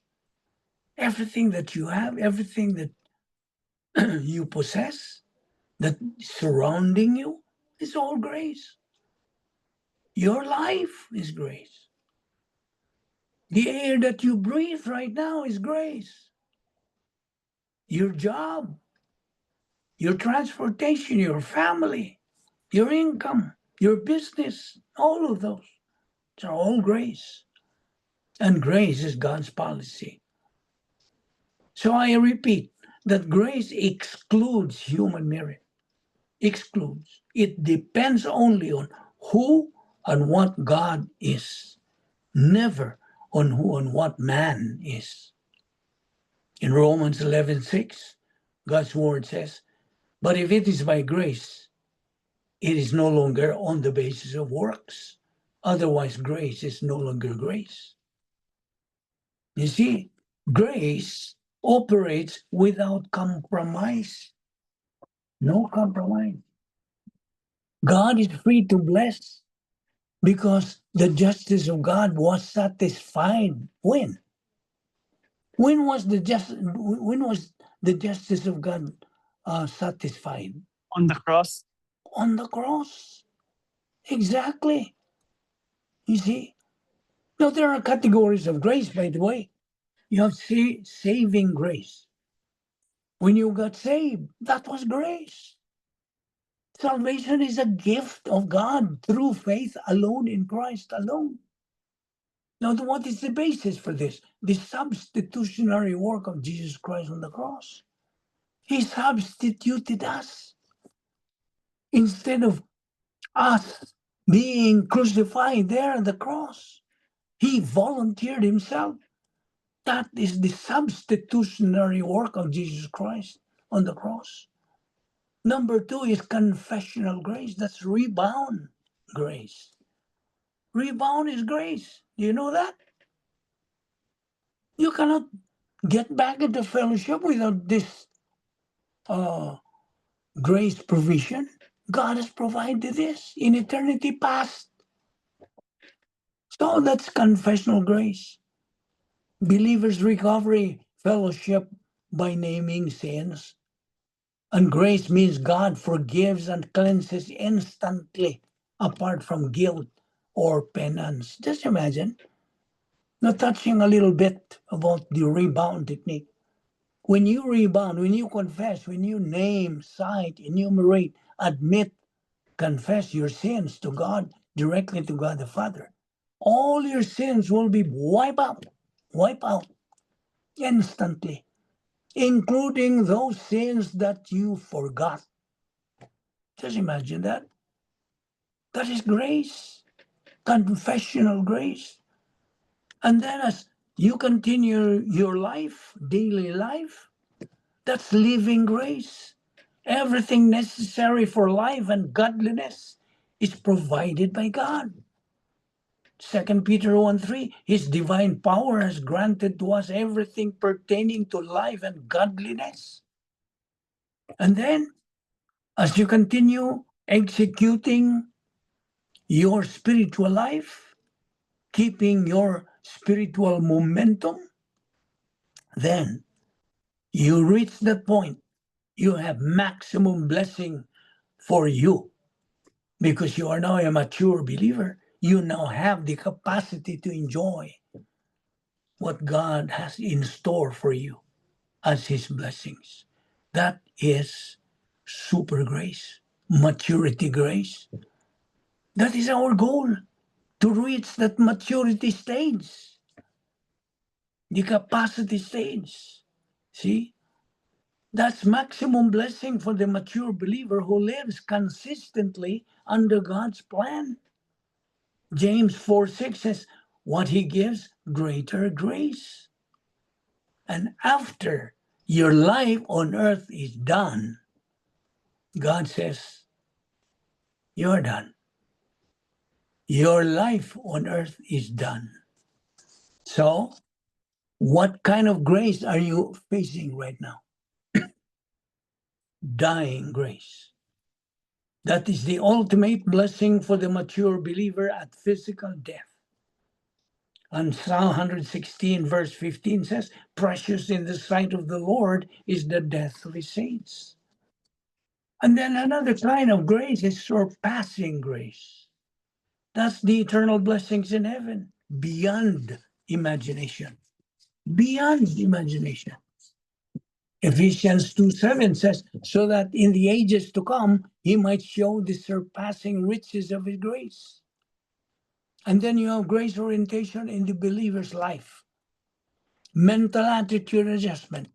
S1: everything that you have, everything that you possess, that is surrounding you, is all grace. Your life is grace. The air that you breathe right now is grace. Your job, your transportation, your family, your income, your business, all of those are all grace. And grace is God's policy. So I repeat that grace excludes human merit. Excludes. It depends only on who and what God is, never on who and what man is. In Romans 11:6, God's word says, but if it is by grace, it is no longer on the basis of works. Otherwise, grace is no longer grace. You see, grace operates without compromise. No compromise. God is free to bless because the justice of God was satisfied. When? When was the justice of God satisfied?
S2: On the cross.
S1: On the cross. Exactly. You see? Now there are categories of grace, by the way. You have saving grace. When you got saved, that was grace. Salvation is a gift of God through faith alone in Christ alone. Now, what is the basis for this? The substitutionary work of Jesus Christ on the cross. He substituted us. Instead of us being crucified there on the cross, he volunteered himself. That is the substitutionary work of Jesus Christ on the cross. Number 2 is confessional grace. That's rebound grace. Rebound is grace. Do you know that? You cannot get back into fellowship without this grace provision. God has provided this in eternity past. So that's confessional grace. Believers' recovery fellowship by naming sins. And grace means God forgives and cleanses instantly apart from guilt or penance. Just imagine. Now, touching a little bit about the rebound technique. When you rebound, when you confess, when you name, cite, enumerate, admit, confess your sins to God, directly to God the Father, all your sins will be wiped out instantly, including those sins that you forgot. Just imagine that. That is grace, confessional grace. And then as you continue your life, daily life, that's living grace. Everything necessary for life and godliness is provided by God. 2 Peter 1:3, His divine power has granted to us everything pertaining to life and godliness. And then, as you continue executing your spiritual life, keeping your spiritual momentum, then you reach that point. You have maximum blessing for you because you are now a mature believer. You now have the capacity to enjoy what God has in store for you as His blessings. That is super grace, maturity grace. That is our goal, to reach that maturity stage, the capacity stage. See? That's maximum blessing for the mature believer who lives consistently under God's plan. James 4:6 says, what He gives, greater grace. And after your life on earth is done, God says, you're done. Your life on earth is done. So, what kind of grace are you facing right now? Dying grace. That is the ultimate blessing for the mature believer at physical death. And Psalm 116 verse 15 says, precious in the sight of the Lord is the death of His saints. And then another kind of grace is surpassing grace. That's the eternal blessings in heaven, beyond imagination. Beyond imagination. Ephesians 2:7 says, so that in the ages to come, He might show the surpassing riches of His grace. And then you have grace orientation in the believer's life. Mental attitude adjustment.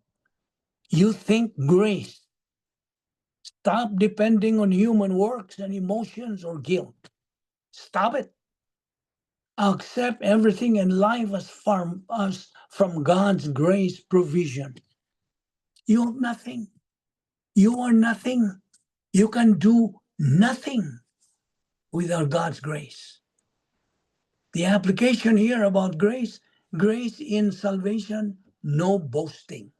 S1: You think grace. Stop depending on human works and emotions or guilt. Stop it. Accept everything in life as from God's grace provision. You have nothing. You are nothing. You can do nothing without God's grace. The application here about grace in salvation, no boasting.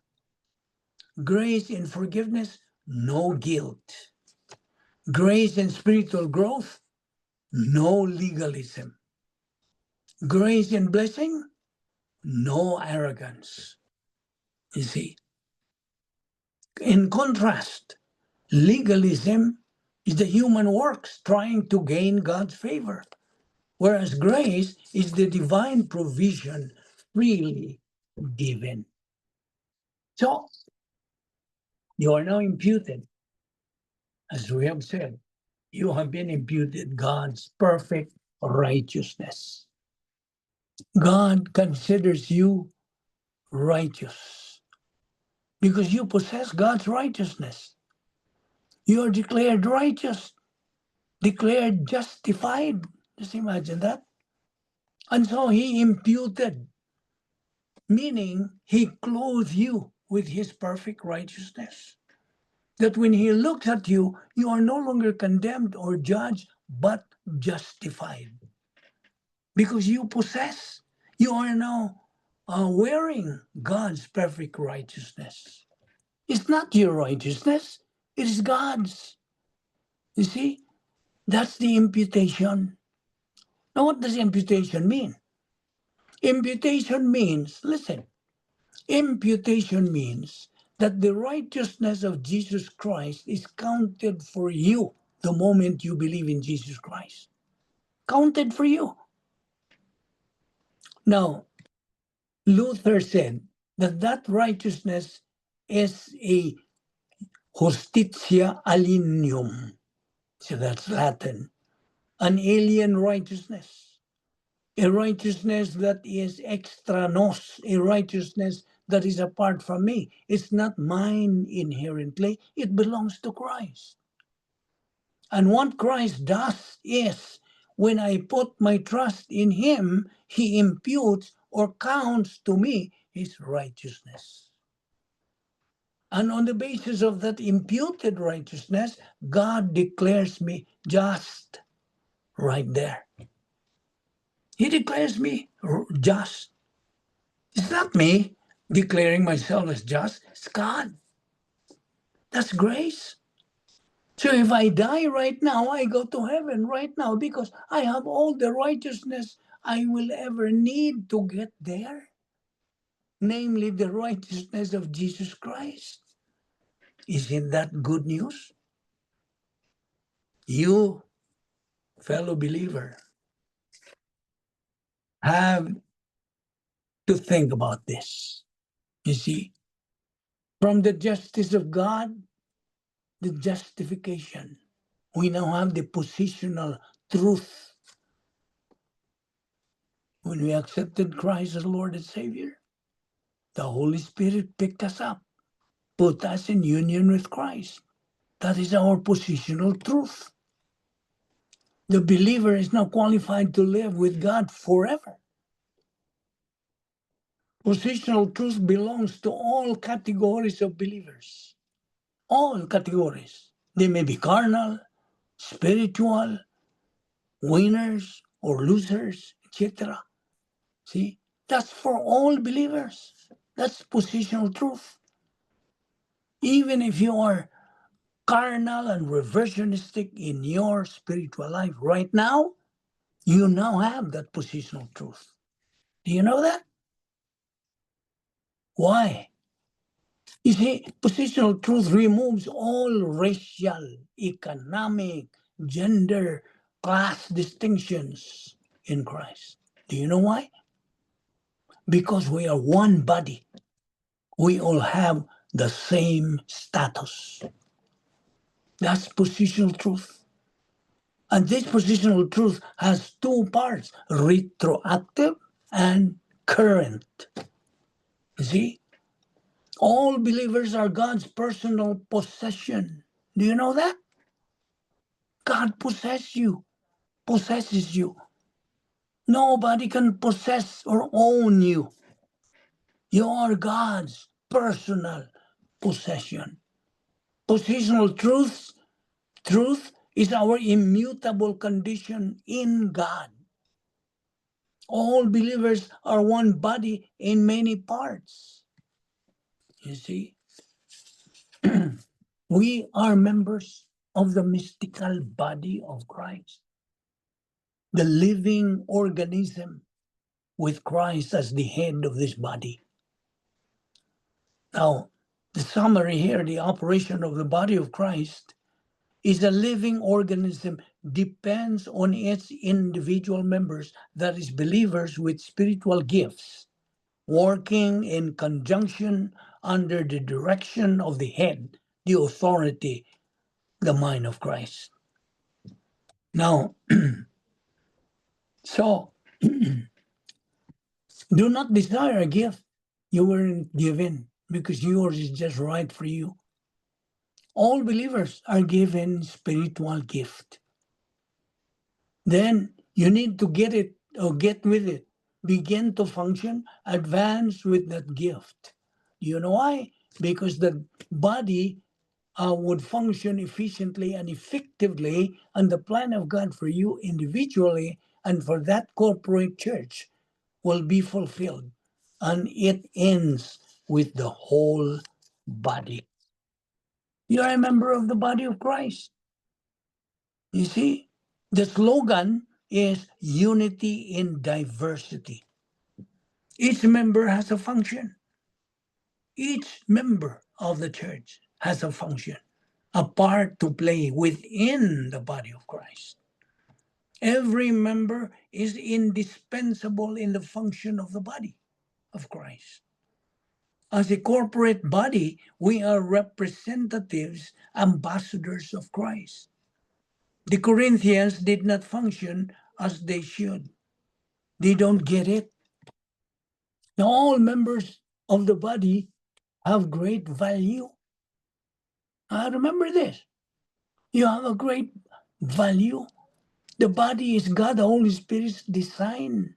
S1: Grace and forgiveness, no guilt. Grace and spiritual growth, no legalism. Grace and blessing, no arrogance. You see, in contrast, legalism is the human works trying to gain God's favor, whereas grace is the divine provision freely given. So, you are now imputed, as we have said, you have been imputed God's perfect righteousness. God considers you righteous because you possess God's righteousness. You are declared righteous, declared justified. Just imagine that. And so he imputed, meaning he clothed you with his perfect righteousness. That when he looks at you, you are no longer condemned or judged, but justified. Because you possess, you are now wearing God's perfect righteousness. It's not your righteousness, it is God's. You see, that's the imputation. Now, what does imputation mean? Imputation means, listen, imputation means that the righteousness of Jesus Christ is counted for you the moment you believe in Jesus Christ. Counted for you. Now, Luther said that righteousness is a justitia alienum. So that's Latin. An alien righteousness. A righteousness that is extra nos, a righteousness that is apart from me. It's not mine inherently, it belongs to Christ. And what Christ does is, when I put my trust in him, he imputes or counts to me his righteousness. And on the basis of that imputed righteousness, God declares me just right there. He declares me just. It's not me declaring myself as just, it's God. That's grace. So if I die right now, I go to heaven right now because I have all the righteousness I will ever need to get there. Namely, the righteousness of Jesus Christ. Isn't that good news? You, fellow believer, have to think about this. You see, from the justice of God, the justification, we now have the positional truth. When we accepted Christ as Lord and Savior, the Holy Spirit picked us up, put us in union with Christ. That is our positional truth. The believer is now qualified to live with God forever. Positional truth belongs to all categories of believers. All categories. They may be carnal, spiritual, winners or losers, etc. See, that's for all believers. That's positional truth. Even if you are carnal and reversionistic in your spiritual life right now, you now have that positional truth. Do you know that? Why? You see, positional truth removes all racial, economic, gender, class distinctions in Christ. Do you know why? Because we are one body. We all have the same status. That's positional truth. And this positional truth has two parts, retroactive and current. You see? All believers are God's personal possession. Do you know that? God possesses you. Nobody can possess or own you. You are God's personal possession. Positional truth is our immutable condition in God. All believers are one body in many parts. You see? We are members of the mystical body of Christ, the living organism with Christ as the head of this body. Now, the summary here, the operation of the body of Christ is a living organism, depends on its individual members, that is, believers with spiritual gifts, working in conjunction under the direction of the head, the authority, the mind of Christ. Now, so do not desire a gift you weren't given because yours is just right for you. All believers are given spiritual gift. Then you need to get it or get with it. Begin to function, advance with that gift. You know why? Because the body would function efficiently and effectively on the plan of God for you individually and for that corporate church will be fulfilled. And it ends with the whole body. You're a member of the body of Christ. You see, the slogan is unity in diversity. Each member has a function. Each member of the church has a function, a part to play within the body of Christ. Every member is indispensable in the function of the body of Christ. As a corporate body, we are representatives, ambassadors of Christ. The Corinthians did not function as they should. They don't get it. Now, all members of the body have great value. Remember this. You have a great value. The body is God, the Holy Spirit's design.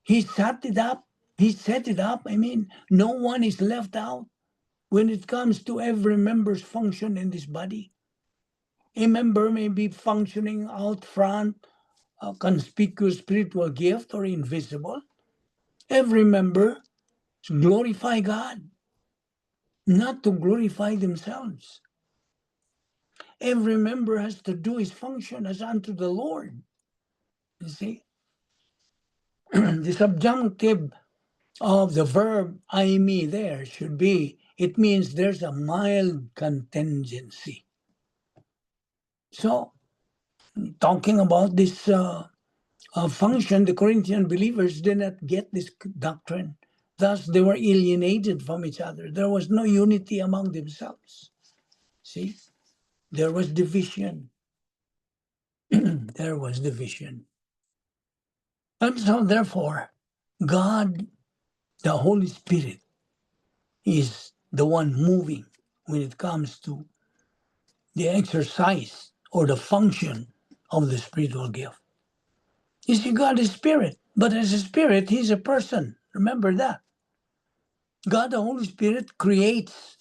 S1: He set it up. No one is left out when it comes to every member's function in this body. A member may be functioning out front, a conspicuous spiritual gift, or invisible. Every member glorify God, not to glorify themselves. Every member has to do his function as unto the Lord. You see? The subjunctive of the verb I, me there should be, it means there's a mild contingency. So, talking about this function, the Corinthian believers did not get this doctrine. Thus, they were alienated from each other. There was no unity among themselves. See? There was division. There was division. And so, therefore, God, the Holy Spirit, is the one moving when it comes to the exercise or the function of the spiritual gift. You see, God is spirit, but as a spirit, he's a person. Remember that. God, the Holy Spirit, creates.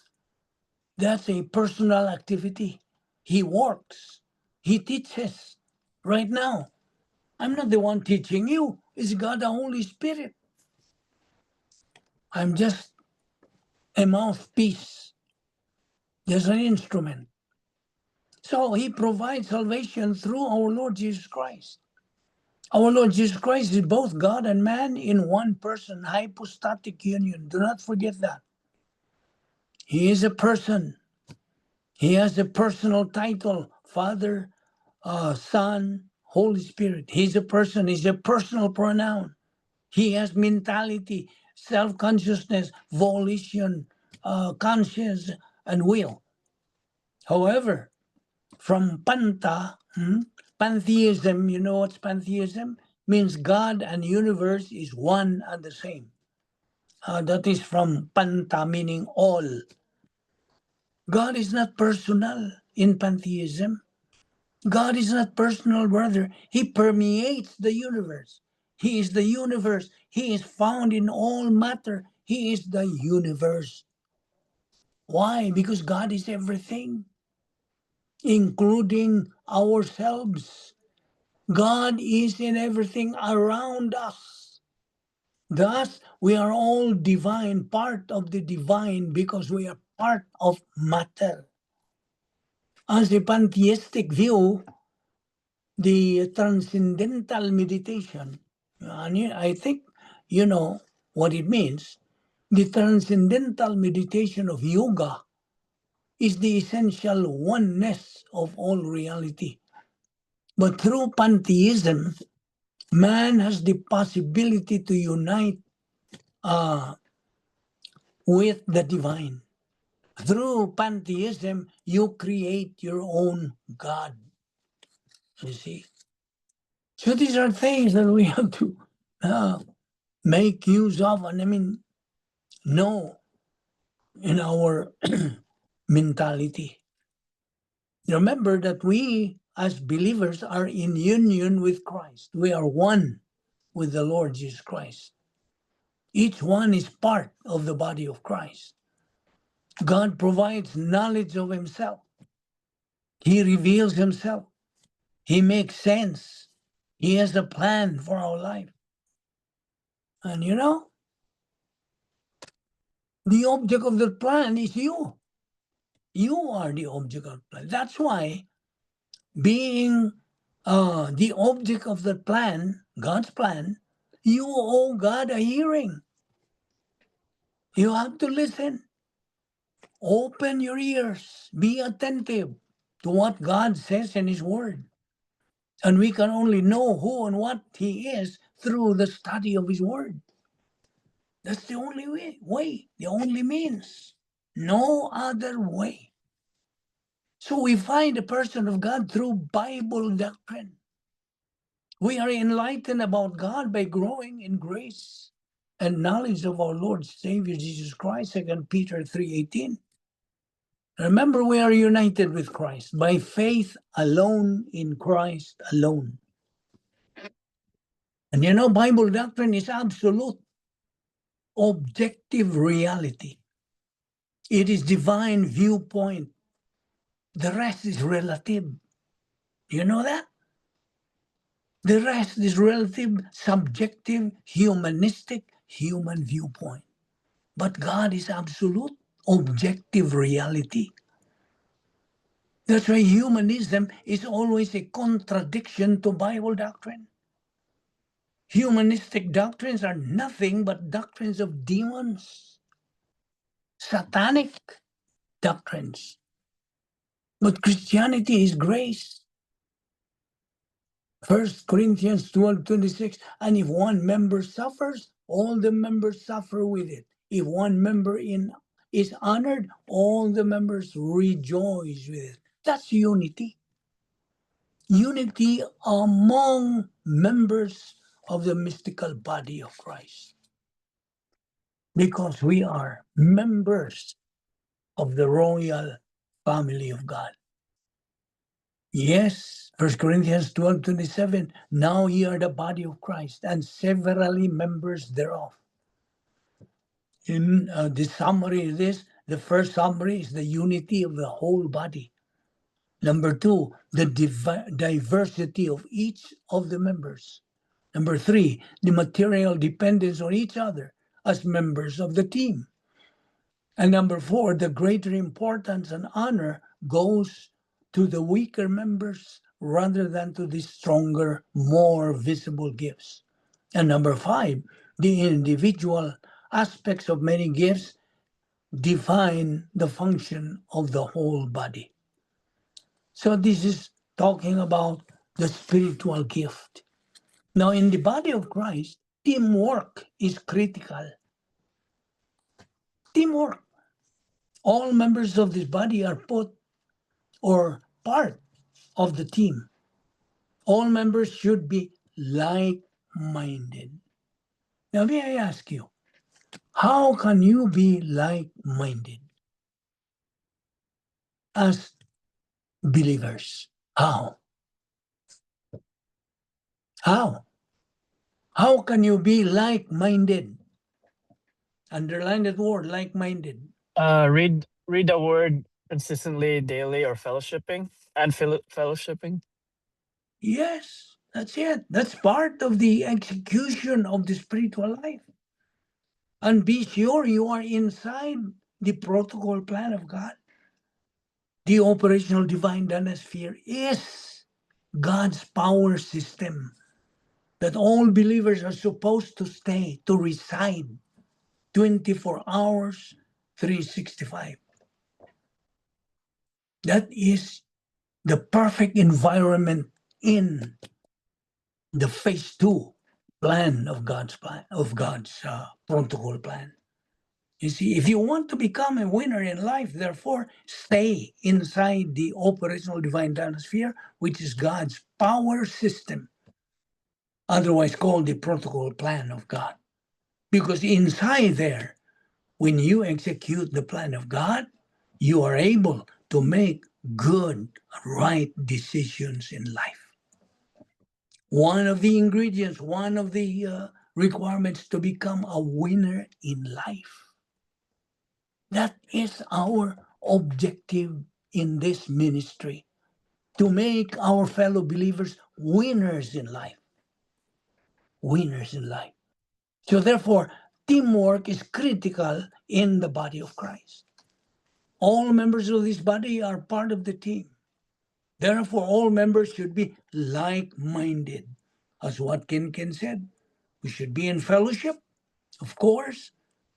S1: That's a personal activity. He works. He teaches. Right now, I'm not the one teaching you. It's God, the Holy Spirit. I'm just a mouthpiece, just an instrument. So he provides salvation through our Lord Jesus Christ. Our Lord Jesus Christ is both God and man in one person, hypostatic union. Do not forget that. He is a person. He has a personal title, Father, Son, Holy Spirit. He's a person. He's a personal pronoun. He has mentality, self-consciousness, volition, conscience, and will. However, from pantheism, you know what's pantheism? Means God and universe is one and the same. That is from panta, meaning all. God is not personal in pantheism. God is not personal, brother. He permeates the universe. He is the universe. He is found in all matter. He is the universe. Why? Because God is everything, including ourselves. God is in everything around us. Thus, we are all divine, part of the divine, because we are part of matter. As a pantheistic view, the transcendental meditation, and I think you know what it means. The transcendental meditation of yoga is the essential oneness of all reality. But through pantheism, man has the possibility to unite with the divine. Through pantheism, you create your own God. You see? So these are things that we have to make use of, and I mean, know in our mentality. Remember that we, as believers, are in union with Christ. We are one with the Lord Jesus Christ. Each one is part of the body of Christ. God provides knowledge of himself. He reveals himself. He makes sense. He has a plan for our life. And you know, the object of the plan is you. You are the object of the plan. That's why being the object of the plan, God's plan, you owe God a hearing. You have to listen. Open your ears. Be attentive to what God says in his word. And we can only know who and what he is through the study of his word. That's the only way, the only means. No other way. So we find the person of God through Bible doctrine. We are enlightened about God by growing in grace and knowledge of our Lord Savior Jesus Christ, 2 Peter 3:18. Remember, we are united with Christ by faith alone in Christ alone. And you know, Bible doctrine is absolute, objective reality. It is divine viewpoint. The rest is relative. You know that? The rest is relative, subjective, humanistic, human viewpoint. But God is absolute, objective reality. That's why humanism is always a contradiction to Bible doctrine. Humanistic doctrines are nothing but doctrines of demons, satanic doctrines. But Christianity is grace. 1 Corinthians 12:26, and if one member suffers, all the members suffer with it. If one member is honored, all the members rejoice with it. That's unity. Unity among members of the mystical body of Christ. Because we are members of the royal family of God. Yes, 1 Corinthians 12:27, now ye are the body of Christ and severally members thereof. In the summary is this, the first summary is the unity of the whole body. Number two, the diversity of each of the members. Number three, the material dependence on each other as members of the team. And number four, the greater importance and honor goes to the weaker members rather than to the stronger, more visible gifts. And number five, the individual aspects of many gifts define the function of the whole body. So this is talking about the spiritual gift. Now, in the body of Christ, teamwork is critical. Teamwork. All members of this body are put or part of the team. All members should be like-minded. Now, may I ask you, how can you be like-minded as believers? How? How? How can you be like-minded? Underline that word, like-minded.
S2: Read the word consistently, daily, or fellowshipping, and fellowshipping.
S1: Yes, that's it. That's part of the execution of the spiritual life. And be sure you are inside the protocol plan of God. The operational divine dynasphere is God's power system that all believers are supposed to stay, to reside 24 hours, 365. That is the perfect environment in the phase 2 plan of God's protocol plan. You see, if you want to become a winner in life, therefore, stay inside the operational divine dynasphere, which is God's power system, otherwise called the protocol plan of God. Because inside there, when you execute the plan of God, you are able to make good, right decisions in life. One of the ingredients, one of the requirements to become a winner in life. That is our objective in this ministry, to make our fellow believers winners in life. Winners in life. So therefore, teamwork is critical in the body of Christ. All members of this body are part of the team. Therefore, all members should be like-minded. As Watkin said, we should be in fellowship, of course,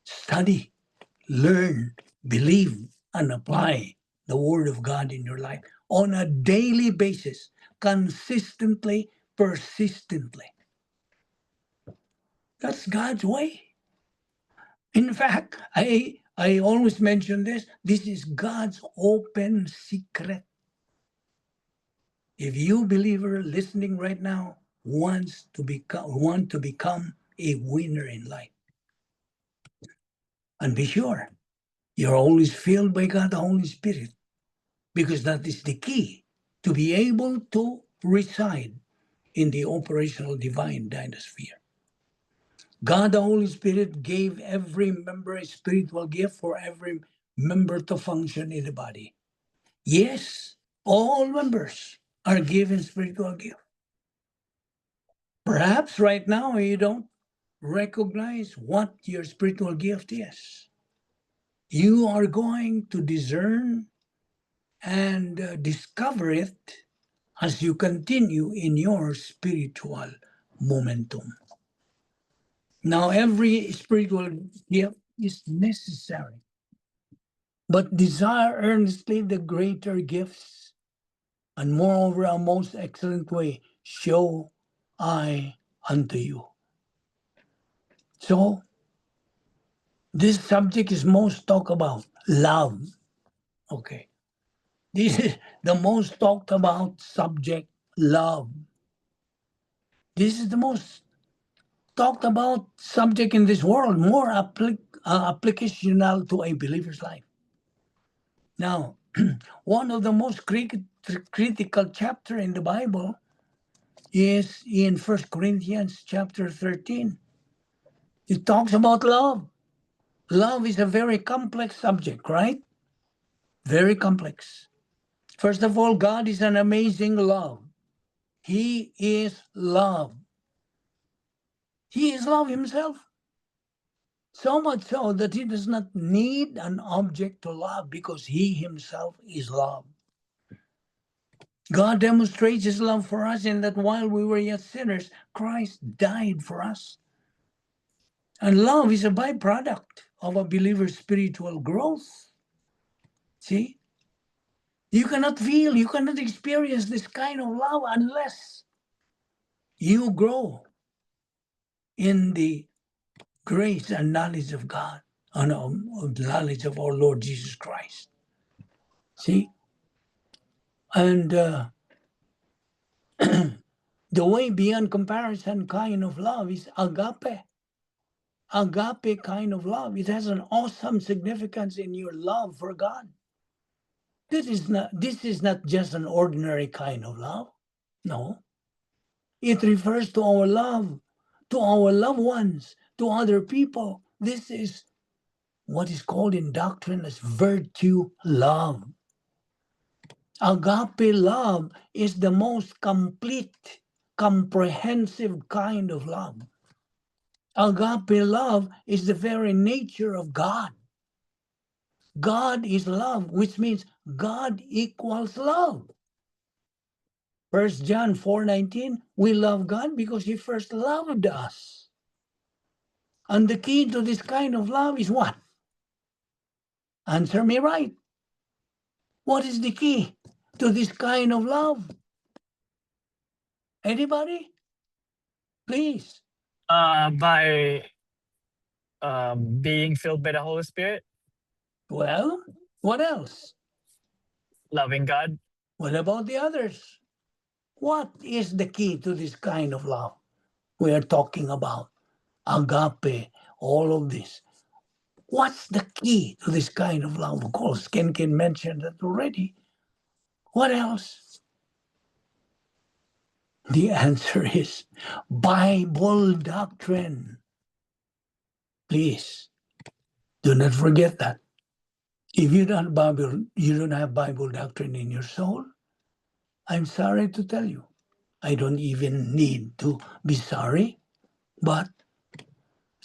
S1: study, learn, believe, and apply the Word of God in your life on a daily basis, consistently, persistently. That's God's way. In fact, I always mention this. This is God's open secret. If you believer listening right now want to become a winner in life, and be sure you're always filled by God the Holy Spirit, because that is the key to be able to reside in the operational divine dynasphere. God the Holy Spirit gave every member a spiritual gift for every member to function in the body. Yes, all members are given spiritual gifts. Perhaps right now you don't recognize what your spiritual gift is. You are going to discern and discover it as you continue in your spiritual momentum. Now, every spiritual gift is necessary, but desire earnestly the greater gifts, and moreover, a most excellent way show I unto you. So, this subject is most talked about, love. Okay. This is the most talked about subject, love. This is the most talked about subject in this world, more applicational to a believer's life. Now, one of the most critical chapter in the Bible is in 1 Corinthians chapter 13. It talks about love. Love is a very complex subject, right? Very complex. First of all, God is an amazing love. He is love. He is love himself. So much so that he does not need an object to love, because he himself is love. God demonstrates his love for us in that while we were yet sinners, Christ died for us. And love is a byproduct of a believer's spiritual growth. See? You cannot feel, you cannot experience this kind of love unless you grow in the grace and knowledge of God, and knowledge of our Lord Jesus Christ. See? And the way beyond comparison kind of love is agape. Agape kind of love. It has an awesome significance in your love for God. This is not just an ordinary kind of love. No. It refers to our love, to our loved ones, to other people. This is what is called in doctrine as virtue love. Agape love is the most complete, comprehensive kind of love. Agape love is the very nature of God. God is love, which means God equals love. 1 John 4:19, we love God because he first loved us. And the key to this kind of love is what? Answer me right. What is the key to this kind of love? Anybody? Please.
S2: By being filled by the Holy Spirit,
S1: Well, what else?
S2: loving God.
S1: What about the others? What is the key to this kind of love we are talking about? Agape, all of this. What's the key to this kind of love? Of course, Ken mentioned that already. What else? The answer is Bible doctrine. Please, do not forget that. If you don't have Bible doctrine in your soul, I'm sorry to tell you. I don't even need to be sorry, but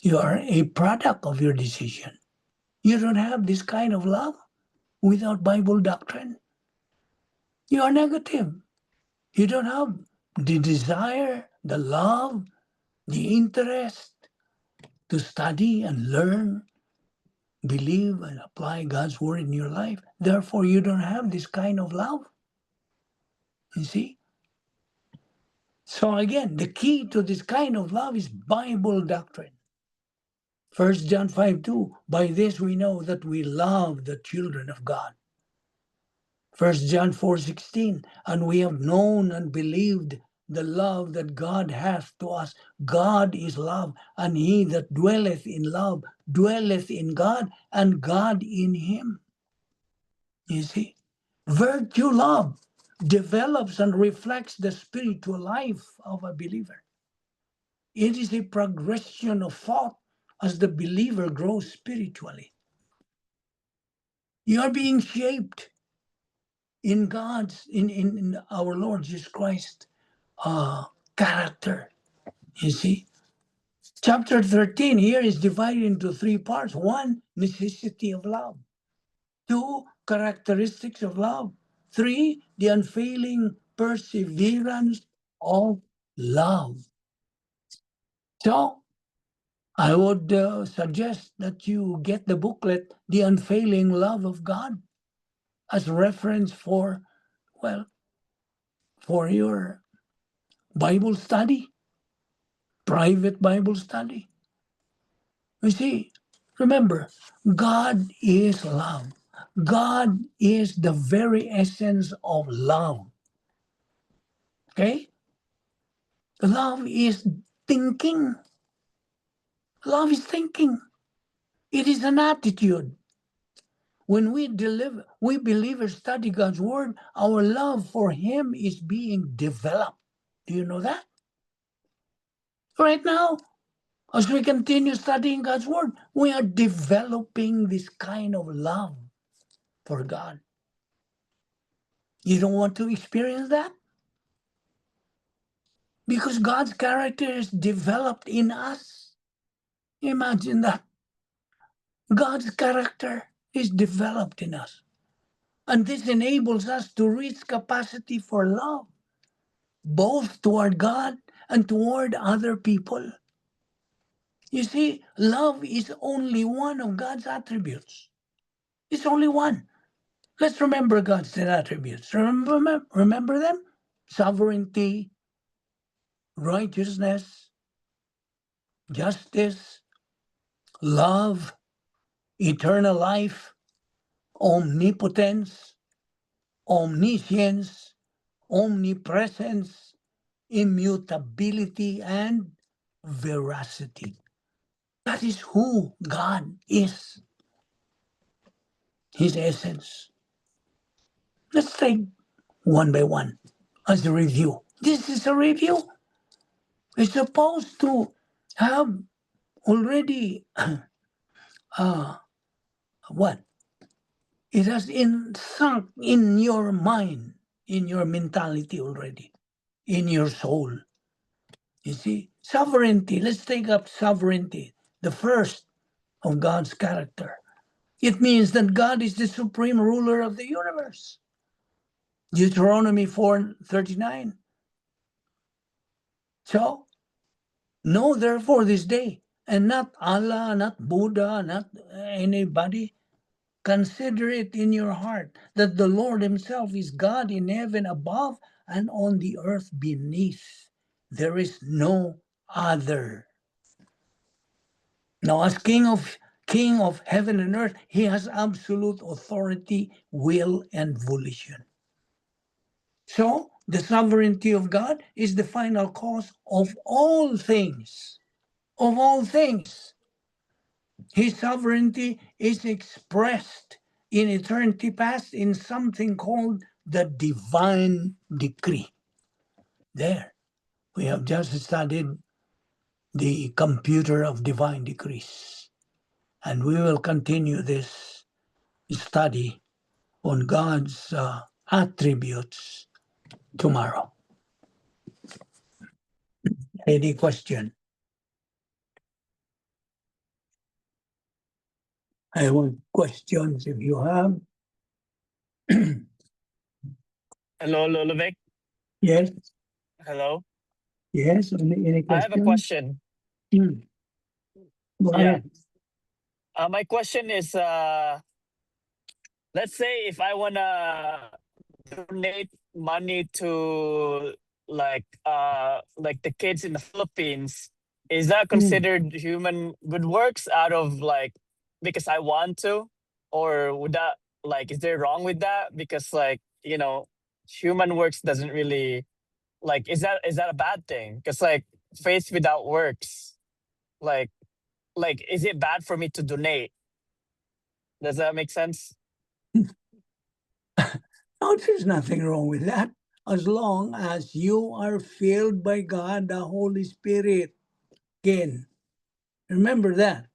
S1: you are a product of your decision. You don't have this kind of love without Bible doctrine. You are negative. You don't have the desire, the love, the interest to study and learn, believe and apply God's word in your life. Therefore, you don't have this kind of love. You see? So again, the key to this kind of love is Bible doctrine. 1 John 5:2, by this we know that we love the children of God. 1 John 4:16, and we have known and believed the love that God hath to us. God is love, and he that dwelleth in love dwelleth in God, and God in him. You see, virtue love develops and reflects the spiritual life of a believer. It is a progression of thought as the believer grows spiritually. You are being shaped in God's, in our Lord Jesus Christ character. You see, chapter 13 here is divided into 3 parts. 1, necessity of love. 2, characteristics of love. 3, the unfailing perseverance of love. So I would suggest that you get the booklet, The Unfailing Love of God, as reference for, well, for your Bible study, private Bible study. You see, remember, God is love. God is the very essence of love. Okay? Love is thinking. Love is thinking. It is an attitude. When we believers study God's word, our love for him is being developed. Do you know that? Right now, as we continue studying God's word, we are developing this kind of love for God. You don't want to experience that? Because God's character is developed in us. Imagine that. God's character is developed in us. And this enables us to reach capacity for love, both toward God and toward other people. You see, love is only one of God's attributes. It's only one. Let's remember God's 10 attributes. Remember them? Sovereignty, righteousness, justice, love, eternal life, omnipotence, omniscience, omnipresence, immutability, and veracity. That is who God is, his essence. Let's take one by one as a review. This is a review. It's supposed to have already what? It has sunk in your mind, in your mentality already, in your soul. You see, sovereignty. Let's take up sovereignty, the first of God's character. It means that God is the supreme ruler of the universe. Deuteronomy 4:39. So, know therefore this day, and not Allah, not Buddha, not anybody, consider it in your heart that the Lord himself is God in heaven above and on the earth beneath. There is no other. Now, as King of heaven and earth, he has absolute authority, will, and volition. So, the sovereignty of God is the final cause of all things. Of all things. His sovereignty is expressed in eternity past in something called the divine decree. There, we have just studied the computer of divine decrees. And we will continue this study on God's attributes tomorrow. Any question? I want questions if you have.
S2: Hello, Lulovic.
S1: Yes,
S2: Hello.
S1: yes, any
S2: I have a
S1: question?
S2: question.
S1: Go
S2: Yeah.
S1: ahead.
S2: My question is, let's say if I wanna donate money to like the kids in the Philippines, is that considered human good works out of like because I want to, or would that like is there wrong with that because like human works doesn't really like is that a bad thing because like faith without works like is it bad for me to donate? Does that make sense?
S1: No, there's nothing wrong with that. As long as you are filled by God, the Holy Spirit. Again, remember that.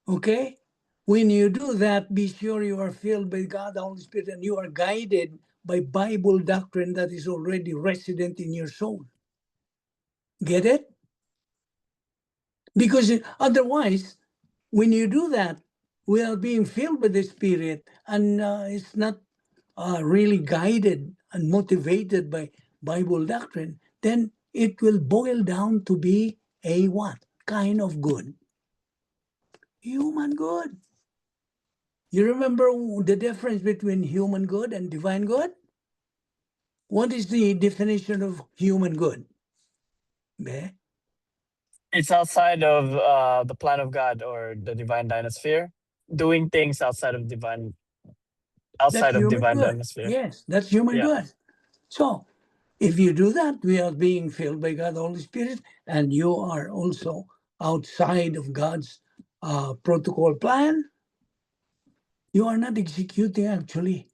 S1: Okay? When you do that, be sure you are filled by God, the Holy Spirit, and you are guided by Bible doctrine that is already resident in your soul. Get it? Because otherwise, when you do that, without being filled by the Spirit, and it's not really guided and motivated by Bible doctrine, then it will boil down to be a what? Kind of good. Human good. You remember the difference between human good and divine good? What is the definition of human good? Okay.
S2: It's outside of the plan of God or the divine dynasphere, doing things
S1: That's
S2: outside of
S1: human
S2: divine
S1: good.
S2: dynasphere.
S1: Yes, that's human
S2: Yeah.
S1: good. So if you do that, we are being filled by God, the Holy Spirit, and you are also outside of God's protocol plan. You are not executing actually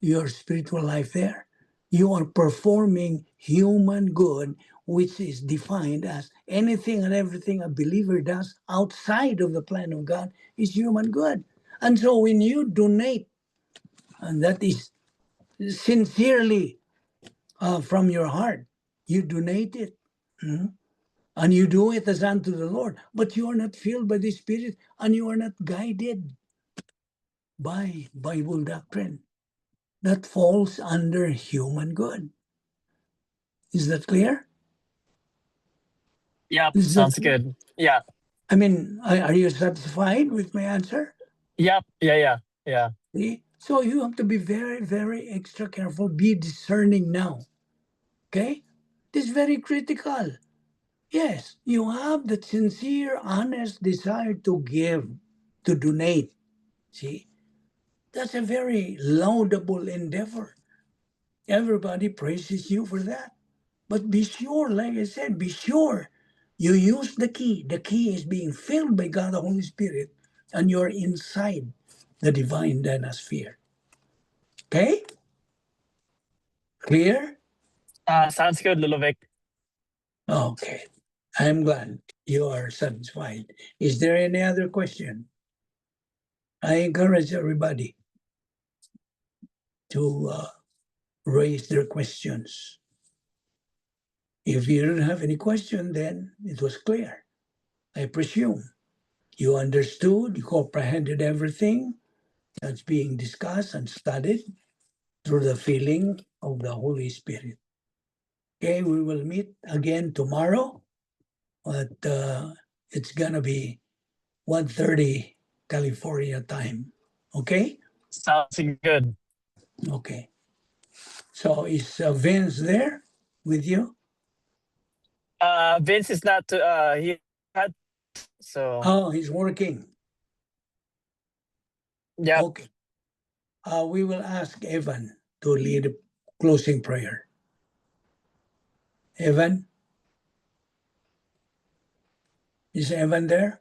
S1: your spiritual life there. You are performing human good, which is defined as anything and everything a believer does outside of the plan of God is human good. And so when you donate, and that is sincerely from your heart, you donate it. And you do it as unto the Lord, but you are not filled by the Spirit and you are not guided by Bible doctrine. That falls under human good. Is that clear?
S2: Yeah.
S1: Is that
S2: Sounds
S1: clear?
S2: good. Yeah.
S1: I mean, are you satisfied with my answer?
S2: Yep. Yeah.
S1: See? So you have to be very, very extra careful. Be discerning now. Okay? This is very critical. Yes, you have the sincere, honest desire to give, to donate. See? That's a very laudable endeavor. Everybody praises you for that. But be sure, like I said, be sure you use the key. The key is being filled by God the Holy Spirit, and you're inside the divine dynasphere. Okay? Clear?
S2: Sounds good, Lulovic.
S1: Okay. I'm glad you are satisfied. Is there any other question? I encourage everybody to raise their questions. If you don't have any question, then it was clear. I presume you understood, you comprehended everything, that's being discussed and studied through the filling of the Holy Spirit. Okay, we will meet again tomorrow, but it's gonna be 1:30 California time. Okay?
S2: Sounds good.
S1: Okay. So is Vince there with you?
S2: Vince is not he had so
S1: Oh, he's working.
S2: yeah.
S1: Okay. We will ask Evan to lead a closing prayer. Evan? Is Evan there?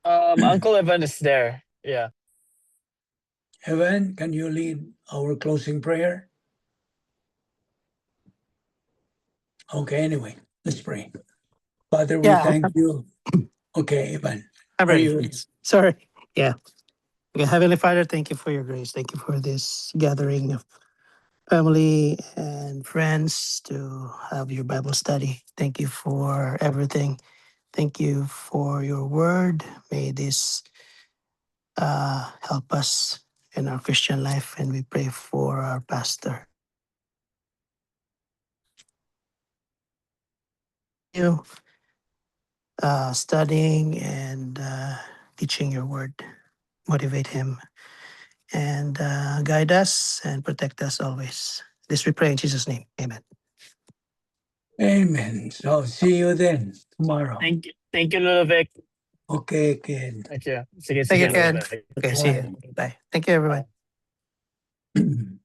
S2: Uncle Evan is there. Yeah.
S1: Evan, can you lead our closing prayer? Okay, anyway, let's pray. Father, we
S3: Yeah,
S1: thank you. Okay, Evan.
S3: I'm
S1: Are
S3: ready.
S1: you ready?
S3: Sorry. Yeah. Okay, Heavenly Father, thank you for your grace. Thank you for this gathering of family and friends to have your Bible study. Thank you for everything. Thank you for your word. May this help us in our Christian life. And we pray for our pastor. You studying and teaching your word. Motivate him and guide us and protect us always. This we pray in Jesus' name. Amen.
S1: Amen. So see you then tomorrow.
S2: Thank you, Ludovic.
S1: Okay, kid.
S2: Thank you. Sige,
S3: Thank you,
S2: sige,
S3: Ken.
S2: Ludovic.
S3: Okay, see you. Bye. Thank you, everyone.
S1: Bye.